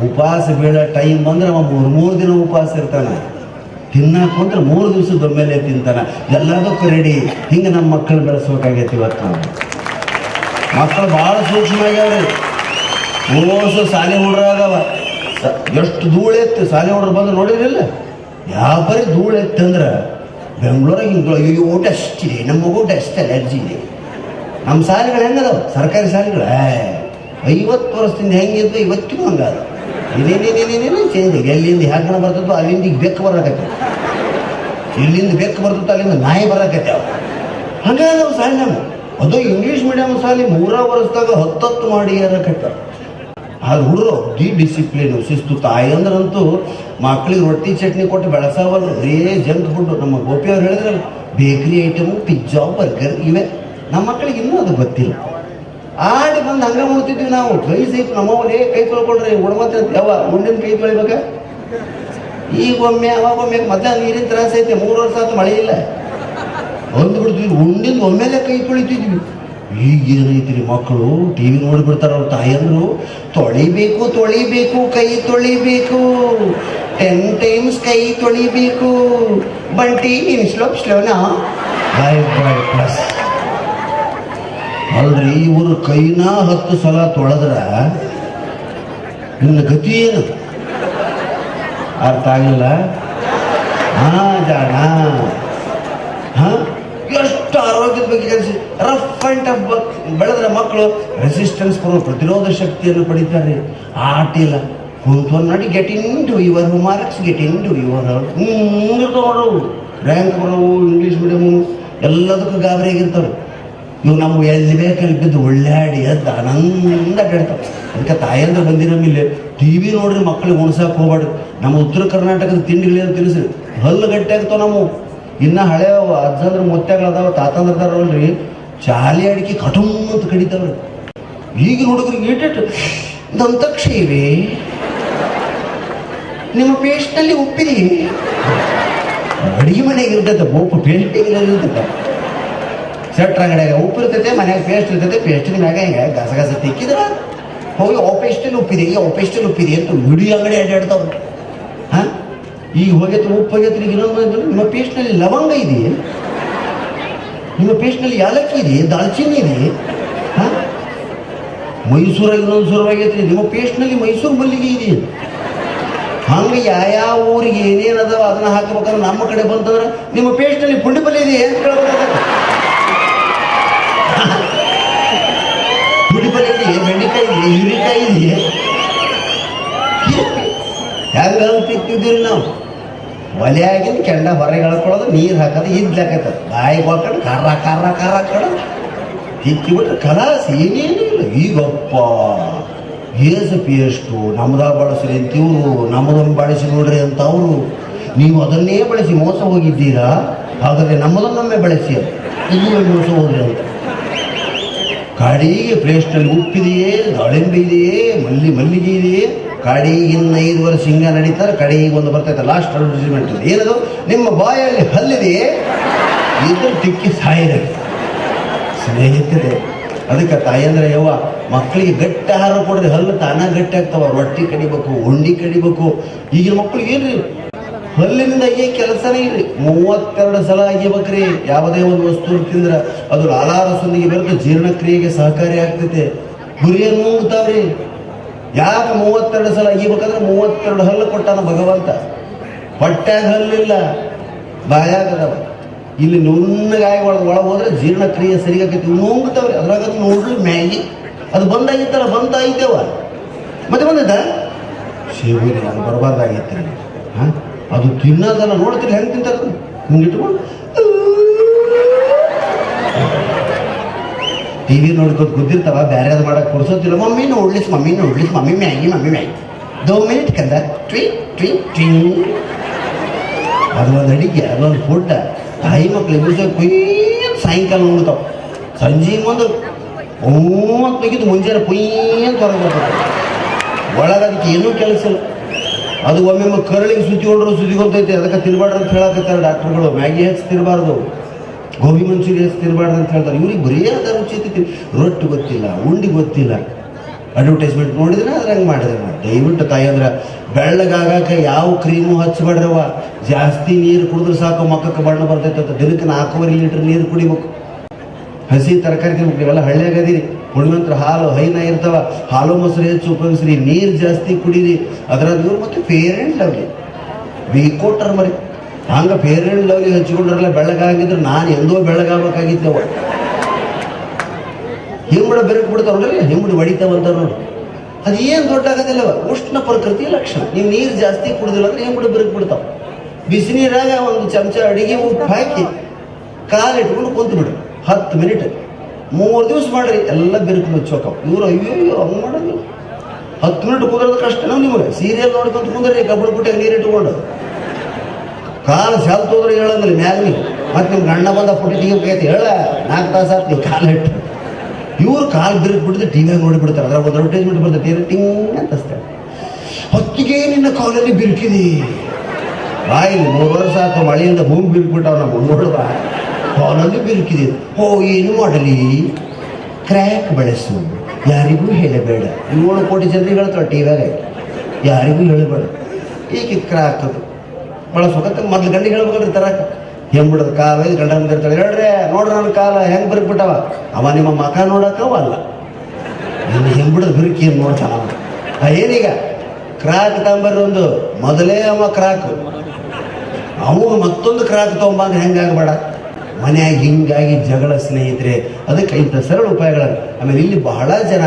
[SPEAKER 1] ಉಪವಾಸ ಬೀಳೋ ಟೈಮ್ ಬಂದ್ರೆ ಅವ 3 ದಿನ ಉಪವಾಸ ಇರ್ತಾನೆ. ತಿನ್ನಕ್ಕೆ ಅಂದ್ರೆ 3 ದಿವಸದ ಮೇಲೆ ತಿಂತಾನ. ಎಲ್ಲದಕ್ಕೂ ರೆಡಿ. ಹಿಂಗೆ ನಮ್ಮ ಮಕ್ಕಳು ಬೆಳೆಸ್ಬೇಕಾಗೈತಿ. ಇವತ್ತು ನಾವು ಮಕ್ಕಳು ಭಾಳ ಸೂಕ್ಷ್ಮ ಆಗ್ಯಾವ್ರಿ. ಓಸು ಶಾಲೆ ಹುಡ್ರಾಗವ ಎಷ್ಟು ಧೂಳೆತ್ತು. ಶಾಲೆ ಹುಡ್ರು ಬಂದು ನೋಡಿರಿಲ್ಲ, ಯಾವ ಬರೀ ಧೂಳೆತ್ತಂದ್ರೆ ಬೆಂಗಳೂರಾಗ ಹಿಂಗೆ ಅಯ್ಯೋ ಡಸ್ಟ್ ಇದೆ, ನಮ್ಮ ಮಗು ಡಸ್ಟ್ ಅಲರ್ಜಿ ಇದೆ. ನಮ್ಮ ಶಾಲೆಗಳು ಹೆಂಗದಾವ? ಸರ್ಕಾರಿ ಶಾಲೆಗಳು 50 ವರ್ಷದಿಂದ ಹೆಂಗಿದ್ವು ಇವತ್ತಿಗೂ ಹಂಗಾದ. ಇನ್ನೇನೇನೇನೇನೇನು ಚೇಂಜ್. ಎಲ್ಲಿಂದ ಹ್ಯಾಕಣ ಬರ್ತದೋ ಅಲ್ಲಿಂದ ಈಗ ಬೆಕ್ಕು ಬರಕತ್ತೆ, ಇಲ್ಲಿಂದ ಬೆಕ್ಕು ಬರ್ತದೋ ಅಲ್ಲಿಂದ ನಾಯಿ ಬರಕತ್ತೆ. ಅವು ಹಂಗಾದ ನಾವು ಶಾಲೆ ನಮ್ಮ ಅದು ಇಂಗ್ಲೀಷ್ ಮೀಡಿಯಮ್ ಶಾಲೆ 3 ವರ್ಷದಾಗ 10 ಮಾಡಿ ಏರಕತ್ತ. ಅದು ಹುಡುಗರು ಡಿಸಿಪ್ಲಿನು ಶಿಸ್ತು. ತಾಯಿ ಅಂದ್ರಂತೂ ಮಕ್ಳಿಗೆ ರೊಟ್ಟಿ ಚಟ್ನಿ ಕೊಟ್ಟು ಬೆಳೆಸವಲ್ಲ, ಬರೇ ಜಂಕ್ ಫುಡ್. ನಮ್ಮ ಗೋಪಿಯವ್ರು ಹೇಳಿದ್ರಲ್ಲ, ಬೇಕ್ರಿ ಐಟಮು, ಪಿಜ್ಜಾ, ಬರ್ಗರ್ ಇವೆ. ನಮ್ಮ ಮಕ್ಕಳಿಗೆ ಇನ್ನೂ ಅದು ಗೊತ್ತಿಲ್ಲ. ಆಡಿ ಬಂದು ಹಂಗೆ ಮಾಡ್ತಿದ್ವಿ ನಾವು. ಕೈ ಸೈತು ನಮ್ಮವರೇ ಕೈ ತೊಳ್ಕೊಳ್ರಿ ಉಡ್ಮಂತ ಯಾವ ಮುಂದಿನ ಕೈ ತೊಳಿಬೇಕ. ಈಗ ಒಮ್ಮೆ ಅವಾಗೊಮ್ಮೆ ಮೊದಲ ನೀರಿನ ತ್ರಾಸ ಐತೆ. 3 ವರ್ಷ ಆಯ್ತು ಮಳೆ ಇಲ್ಲ, ಬಂದ್ಬಿಡ್ತೀವಿ. ಉಂಡಿಂದ ಒಮ್ಮೆಲೆ ಕೈ ತೊಳಿತಿದ್ವಿ. ಈಗ ಏನೈತಿ ಮಕ್ಕಳು ಟಿವಿ ನೋಡಿಬಿಡ್ತಾರ. ಅವ್ರ ತಾಯಂದ್ರು ತೊಳಿಬೇಕು ತೊಳಿಬೇಕು ಕೈ ತೊಳಿಬೇಕು, 10 times ಕೈ ತೊಳಿಬೇಕು. ಬಂಟಿ ನೀನು ಸ್ಲೋನಾ +. ಅಲ್ರಿ ಇವರು ಕೈನ 10 ಸಲ ತೊಳೆದ್ರ ನಿನ್ನ ಗತಿ ಏನು? ಅರ್ಥ ಆಗಿಲ್ಲ. ಜಾಣ ಎಷ್ಟು ಆರೋಗ್ಯದ ಬಗ್ಗೆ ಕಲಿಸಿ ರಫ್ ಆ್ಯಂಡ್ ಟಫ್ ಬೆಳೆದ್ರೆ ಮಕ್ಕಳು ರೆಸಿಸ್ಟೆನ್ಸ್ ಪ್ರತಿರೋಧ ಶಕ್ತಿಯನ್ನು ಪಡಿತಾರೆ. ಆಟಿಲ್ಲ ಕುಂತು ನೋಡಿ get in to your marks, get in to your ಇರ್ತಾವರು ರ್ಯಾಂಕ್ ಬರೋವು. ಇಂಗ್ಲೀಷ್ ಮೀಡಿಯಮು ಎಲ್ಲದಕ್ಕೂ ಗಾಬರಿಯಾಗಿರ್ತಾವೆ. ಇವು ನಾವು ಎಲ್ಲಿ ಬೇಕಲ್ಲಿ ಬಿದ್ದು ಒಳ್ಳೆಯಾಡಿ ಎದ್ದು ಆನಂದ ಅಡ್ಡಾಡ್ತಾವೆ. ಅದಕ್ಕೆ ತಾಯಂದ್ರೆ ಬಂದಿರಮಿಲ್ಲ ಟಿ ವಿ ನೋಡ್ರಿ ಮಕ್ಕಳಿಗೆ ಉಣ್ಸಕ್ಕೆ ಹೋಗ್ಬಾರ್ದು. ನಮ್ಮ ಉತ್ತರ ಕರ್ನಾಟಕದ ತಿಂಡಿಗಳೇನು ತಿಳಿಸ್ರಿ ಹಲ್ಲು ಗಟ್ಟಿ ಆಗ್ತಾವೆ. ನಾವು ಇನ್ನು ಹಳೆ ಅಜ್ಜಂದ್ರೆ ಮುತ್ತೆಗಳದಾವ ತಾತಂದ್ರದಾರಲ್ರಿ, ಚಾಲಿ ಅಡಿಕೆ ಕಟುಮ್ ಅಂತ ಕಡಿತಾವ್ರಿ. ಈಗಿನ ಹುಡುಗರಿಗೆ ಈಟೆಟ್ಟು ದಂತಕ್ಷ ಇವೆ, ನಿಮ್ಮ ಪೇಸ್ಟ್ನಲ್ಲಿ ಉಪ್ಪಿದೆ. ಅಡಿಗೆ ಮನೆಗೆ ಇರ್ತೈತೆ ಉಪ್ಪು, ಪೇಸ್ಟಿಗೆ ಇರ್ತೈತೆ. ಸೆಟ್ರ ಅಂಗಡಿಯಾಗ ಉಪ್ಪು ಇರ್ತೈತೆ, ಮನ್ಯಾಗ ಪೇಸ್ಟ್ ಇರ್ತೈತೆ. ಪೇಸ್ಟಿನ ಮ್ಯಾಗ ಹಿಂಗೆ ಗಸಗಸ ತಿಕ್ಕಿದ್ರ ಹೋಗಿ ಪೇಸ್ಟಲ್ಲಿ ಉಪ್ಪಿದೆ, ಪೇಸ್ಟಲ್ಲಿ ಉಪ್ಪಿದೆ ಅಂತ ಇಡೀ ಅಂಗಡಿ ಅಡ್ಡಾಡ್ತಾವ್ರಿ. ಹಾಂ ಈಗ ಹೋಗೈತ್ರಿ ಉಪ್ಪು ಹೋಗೈತ್ರಿ. ಈಗ ಇನ್ನೊಂದು ನಿಮ್ಮ ಪೇಸ್ಟ್ನಲ್ಲಿ ಲವಂಗ ಇದೆ, ನಿಮ್ಮ ಪೇಸ್ಟ್ನಲ್ಲಿ ಯಾಲಕ್ಕಿ ಇದೆ, ದಾಲ್ಚಿನ್ನಿ ಇದೆ. ಹಾಂ ಮೈಸೂರಲ್ಲಿ ಇನ್ನೊಂದು ಶುರುವಾಗೈತ್ರಿ, ನಿಮ್ಮ ಪೇಸ್ಟ್ನಲ್ಲಿ ಮೈಸೂರು ಮಲ್ಲಿಗೆ ಇದೆ. ಹಂಗೆ ಯಾವ ಊರಿಗೆ ಏನೇನು ಅದಾವ ಅದನ್ನ ಹಾಕಬೇಕಂದ್ರೆ ನಮ್ಮ ಕಡೆ ಬಂತಂದ್ರೆ ನಿಮ್ಮ ಪೇಸ್ಟ್ನಲ್ಲಿ ಪುಂಡಿ ಪಲ್ಯ ಇದೆ ಅಂತ ಕೇಳ್ಬೇಕಾಗತ್ತೆ. ಪುಂಡಿ ಪಲ್ಯ ಇದೆಯೇ, ಬೆಂಡೆಕಾಯಿ ಇದೆಯೇ, ಹೀರೆಕಾಯಿ ಇದೆಯೇ, ತಿಕ್ತಿದ್ದೀವಿ ನಾವು. ಒಲೆ ಆಗಿಂದ ಕೆಂಡ ಹೊರಗೆ ಎಳ್ಕೊಳ್ಳೋದು, ನೀರು ಹಾಕೋದು, ಇದ್ಲಾಕೈತದ ಬಾಯಿಗೆ ಹಾಕೊಂಡು ಖಾರ ಖಾರ ಖಾರ ಹಾಕೋದು, ತಿಕ್ಕಿಬಿಟ್ರೆ ಕಲಾಸ ಏನೇನು ಇಲ್ಲ. ಈಗಪ್ಪ ಏಸು ಪೇಸ್ಟು ನಮ್ದಾಗ ಬಳಸ್ರಿ ಅಂತ ಇವರು, ನಮ್ಮದನ್ನು ಬಳಸಿ ನೋಡ್ರಿ ಅಂತ ಅವರು. ನೀವು ಅದನ್ನೇ ಬಳಸಿ ಮೋಸ ಹೋಗಿದ್ದೀರಾ, ಹಾಗಾದರೆ ನಮ್ಮದನ್ನೊಮ್ಮೆ ಬಳಸಿ ಇಲ್ಲೂ ಮೋಸ ಹೋದ್ರಿ ಅಂತ. ಕಾಡಿಗೆ ಪ್ಲೇಸ್ಟಲ್ಲಿ ಉಪ್ಪಿದೆಯೇ, ದಾಳಿಂಬೆ ಇದೆಯೇ, ಮಲ್ಲಿಗೆ ಇದೆಯೇ, ಕಾಡಿಗೆ ಇನ್ನು 5 ವರ್ಷ ಹಿಂಗ ನಡೀತಾರೆ. ಕಡೆಗೆ ಒಂದು ಬರ್ತೈತೆ ಲಾಸ್ಟ್ ಅಡ್ವರ್ಟೈಸ್ಮೆಂಟ್, ಏನದು, ನಿಮ್ಮ ಬಾಯಲ್ಲಿ ಹಲ್ಲಿದೆಯೇ, ಇದ್ರ ತಿಕ್ಕಿ ಸಾಯಿದೆ ಸ್ನೇಹಿತರೆ. ಅದಕ್ಕೆ ತಾಯಂದ್ರೆ ಯವ್ವ ಮಕ್ಕಳಿಗೆ ಗಟ್ಟಿ ಆಹಾರ ಕೊಡ್ರಿ, ಹಲ್ಲು ತಾನ ಗಟ್ಟಿ ಆಗ್ತಾವ. ರೊಟ್ಟಿ ಕಡಿಬೇಕು, ಉಂಡಿ ಕಡಿಬೇಕು. ಈಗಿನ ಮಕ್ಕಳಿಗೆ ಏನ್ರಿ ಹಲ್ಲಿನಿಂದ ಅಯ್ಯೇ ಕೆಲಸನೇ ಇಲ್ರಿ. 32 ಸಲ ಅಗಿಬೇಕ್ರಿ. ಯಾವುದೇ ಒಂದು ವಸ್ತು ತಿಂದ್ರೆ ಅದು ಲಾಲಾರಸೊಂದಿಗೆ ಬೆರೆತು ಜೀರ್ಣಕ್ರಿಯೆಗೆ ಸಹಕಾರಿ ಆಗ್ತೈತೆ. ಗುರಿಯನ್ನು ನುಂಗ್ತಾವ್ರಿ. ಯಾಕೆ 32 ಸಲ ಅಗಿಬೇಕಂದ್ರೆ 32 ಹಲ್ಲು ಕೊಟ್ಟಾನ ಭಗವಂತ. ಹೊಟ್ಟ್ಯಾಗ ಹಲ್ಲಿಲ್ಲ, ಬಾಯಾಗದವ. ಇಲ್ಲಿ ನುಣ್ಣಗಾಗಿ ಒಳಗೆ ಹೋದ್ರೆ ಜೀರ್ಣಕ್ರಿಯೆ ಸರಿಯಾಗೈತಿ. ನುಂಗ್ತಾವ್ರಿ. ಅದ್ರಾಗ ನೋಡ್ಲಿ ಮ್ಯಾಗಿ ಅದು ಬಂದಾಗಿತ್ತಲ್ಲ, ಬಂದಾಗಿದ್ದೇವ ಮತ್ತೆ ಬಂದೈತ ಸೇಬುರಿ, ಅದು ಬರಬಾರ್ದಾಗಿತ್ತು. ಹಾಂ, ಅದು ತಿನ್ನೋದಲ್ಲ. ನೋಡ್ತೀರಿ ಹೆಂಗೆ ತಿಂತಾರೆ, ಹಿಂಗೆ ಇಟ್ಕೊಂಡು ಟಿ ವಿ ನೋಡ್ಕೊಂಡು ಕೂತಿರ್ತಾವ. ಬೇರೆ ಅದು ಮಾಡಕ್ಕೆ ಕೊಡ್ಸೋತಿಲ್ಲ. ಮಮ್ಮಿ ನೋಡ್ಲಿಸ್ ಮಮ್ಮಿ ಮ್ಯಾಗಿ 2 ಮಿನಿಟ್ ಕಂದ ಟ್ವಿಂಗ್. ಅದು ಒಂದು ಅಡಿಗೆ, ಅದೊಂದು ಫುಡ್. ತಾಯಿ ಮಕ್ಳು ಇಬ್ಬರು ಕುಯ್ಯಂತ ಸಾಯಂಕಾಲ ನೋಡ್ತಾವ. ಸಂಜೆ ಮುಂದೆ ಅಂತ ತೆಗಿದು ಮುಂಜಾನೆ ಕುಯ್ಯಂತ ಹೊರಗೆ ಬರ್ತದೆ. ಒಳಗೆ ಅದಕ್ಕೆ ಏನೂ ಕೆಲಸ ಇಲ್ಲ. ಅದು ಒಮ್ಮೆ ಕರಳಿಗೆ ಸುದ್ದಿಗೊಂತೈತೆ. ಅದಕ್ಕೆ ತಿನ್ಬಾರ್ದು ಅಂತ ಹೇಳಕತ್ತಾರೆ ಡಾಕ್ಟರ್ಗಳು. ಮ್ಯಾಗಿ ಹೆಚ್ಚು ತಿನ್ನಬಾರ್ದು, ಗೋಬಿ ಮಂಚೂರಿ ಹೆಚ್ಚು ತಿನ್ನಬಾರ್ದು ಅಂತ ಹೇಳ್ತಾರೆ. ಇವ್ರಿಗೆ ಬರೀ ಅದ ರುಚಿ ಐತಿ. ರೊಟ್ಟಿ ಗೊತ್ತಿಲ್ಲ, ಉಂಡಿ ಗೊತ್ತಿಲ್ಲ. ಅಡ್ವರ್ಟೈಸ್ಮೆಂಟ್ ನೋಡಿದ್ರೆ ಅದ್ರ ಹಂಗೆ ಮಾಡಿದ್ರೆ. ದಯವಿಟ್ಟು ತಾಯಿ ಅಂದ್ರೆ ಬೆಳ್ಳಗಾಗಾಕ ಯಾವ ಕ್ರೀಮು ಹಚ್ಚಬೇಡ್ರವ. ಜಾಸ್ತಿ ನೀರು ಕುಡಿದ್ರೆ ಸಾಕು ಮಕ್ಕಕ್ಕೆ ಬಣ್ಣ ಬರ್ತೈತೆ ಅಂತ. ದಿನಕ್ಕೆ 4.5 ಲೀಟರ್ ನೀರು ಕುಡಿಬೇಕು. ಹಸಿ ತರಕಾರಿ ತಿನ್ಬೇಕು. ನೀವೆಲ್ಲ ಹಳ್ಳಿಯಾಗದಿರಿ, ಹುಣ್ಮಂತ್ರ ಹಾಲು ಹೈನ ಇರ್ತಾವ. ಹಾಲು ಮೊಸರು ಹೆಚ್ಚು ಉಪಯೋಗಿಸ್ರಿ, ನೀರು ಜಾಸ್ತಿ ಕುಡೀರಿ. ಅದರಾಗ ಇವ್ರು ಮತ್ತೆ ಫೇರ್ ಆ್ಯಂಡ್ ಲವ್ಲಿ ಬೇಕೋಟರ್ ಮರಿ ಹಂಗೆ ಫೇರ್ ಆ್ಯಂಡ್ ಲವ್ಲಿ ಹಚ್ಚಿಕೊಂಡ್ರಲ್ಲ ಬೆಳ್ಳಗಾಗಿದ್ರೆ ನಾನು ಎಂದೋ ಬೆಳ್ಳಗಾಗಬೇಕಾಗಿದ್ದೆವ. ಹಿಂಬಡ ಬೆರಕು ಬಿಡ್ತಾವ ನೋಡ್ರಿ, ಹಿಂಬಡಿ ಹೊಡಿತಾವಂತ ನೋಡಿ. ಅದು ಏನು ದೊಡ್ಡ ಆಗೋದಿಲ್ಲವ, ಉಷ್ಣ ಪ್ರಕೃತಿಯ ಲಕ್ಷಣ. ನೀವು ನೀರು ಜಾಸ್ತಿ ಕುಡಿದಿಲ್ಲ ಅಂದ್ರೆ ಹಿಂಬಡಿ ಬೆರಕು ಬಿಡ್ತಾವ. ಬಿಸಿ ನೀರಾಗ ಒಂದು ಚಮಚ ಅಡಿಗೆ ಉಪ್ಪು ಹಾಕಿ ಕಾಲಿಟ್ಕೊಂಡು ಕುಂತು ಬಿಡ್ರಿ 10 ಮಿನಿಟ್. 3 ದಿವಸ ಮಾಡ್ರಿ, ಎಲ್ಲ ಬೆರಕು ಮುಚ್ಚೋಕಾವ. ಇವರು ಅಯ್ಯೋ ಹಂಗೆ ಮಾಡೋದು. 10 ಮಿನಿಟ್ ಕುಂದ್ರದ ಕಷ್ಟ ನಾವು ನಿಮಗೆ. ಸೀರಿಯಲ್ ನೋಡ್ಕೊಂತ ಕುಂದ್ರಿ, ಕಬ್ಬಣ ಪುಟ್ಟಿಗೆ ನೀರು ಇಟ್ಕೊಂಡು ಕಾಲು ಶಾಲ್ ತೋದ್ರೆ ಹೇಳಂಗಿಲ್ಲ ಮ್ಯಾಗ. ನೀವು ಮತ್ತೆ ನಿಮ್ಗೆ ಅಣ್ಣ ಬಂದ ಪುಟ್ಟಿ ಟೀಗೈತಿ ಹೇಳ 4 ತಾಸು ಆಯ್ತು ನೀವು ಕಾಲು ಇಟ್ಟು. ಇವ್ರು ಕಾಲು ಬಿರುಕು ಬಿಡ್ತಾರೆ, ಟಿವಿಯಾಗ ನೋಡಿಬಿಡ್ತಾರೆ. ಅದ್ರಾಗ ಒಂದು ಅಡ್ವರ್ಟೈಸ್ಮೆಂಟ್ ಬರ್ತೈತೆ, ಟಿಂಗ್ ಅಂತ ಹಚ್ತಾರೆ. ಹೊತ್ತಿಗೆ ನಿನ್ನ ಕಾಲಲ್ಲಿ ಬಿರುಕಿದೆ. ಬಾಯಿಲಿ 3 ವರ್ಷ ಆಯ್ತು ಮಳೆಯಿಂದ ಭೂಮಿ ಬಿರುಕ್ಬಿಟ್ಟಾವ. ನಾವು ನೋಡುವ ಕಾಲಲ್ಲಿ ಬಿರುಕಿದೆ. ಓ ಏನು ಮಾಡಲಿ, ಕ್ರ್ಯಾಕ್ ಬಳಸು, ಯಾರಿಗೂ ಹೇಳಬೇಡ. 7 ಕೋಟಿ ಜನರಿಗೆ ಹೇಳ್ತಾಳೆ ಟಿವಿಯಾಗ, ಯಾರಿಗೂ ಹೇಳಬೇಡ. ಈಗ ಕ್ರ್ಯಾಕ್ ಅದು ಬಳಸ್ಬೇಕಂತ ಮೊದ್ಲು ಗಂಡಿಗೆ ಹೇಳ್ಬೇಕಲ್ರಿ ತರಕ. ಹೆಂಬಿಡೋದು ಕಾಲ ಗಂಡ ಬಂದಿರ್ತಾಳೆ, ಹೇಳ್ರಿ ನೋಡ್ರಿ ನನ್ನ ಕಾಲ ಹೆಂಗೆ ಬಿರುಕ್ಬಿಟ್ಟವ. ಅವ ನಿಮ್ಮ ಮಕ ನೋಡಕ್ಕವ ಅಲ್ಲ, ನಿನ್ನ ಹೆಂಬಿಡೋದು ಬಿರುಕಿ ಏನು ನೋಡ್ತಾನ. ಏನೀಗ ಕ್ರಾಕ್ ತಗೊಂಬರ್ರಿ ಒಂದು. ಮೊದಲೇ ಅವ ಕ್ರಾಕ್, ಅವಾಗ ಮತ್ತೊಂದು ಕ್ರಾಕ್ ತೊಗೊಂಬಂದ್ರೆ ಹೆಂಗಾಗಬೇಡ. ಮನೆಯಾಗಿ ಹಿಂಗಾಗಿ ಜಗಳ ಸ್ನೇಹಿತರೆ. ಅದಕ್ಕೆ ಇಂಥ ಸರಳ ಉಪಾಯಗಳನ್ನು. ಆಮೇಲೆ ಇಲ್ಲಿ ಬಹಳ ಜನ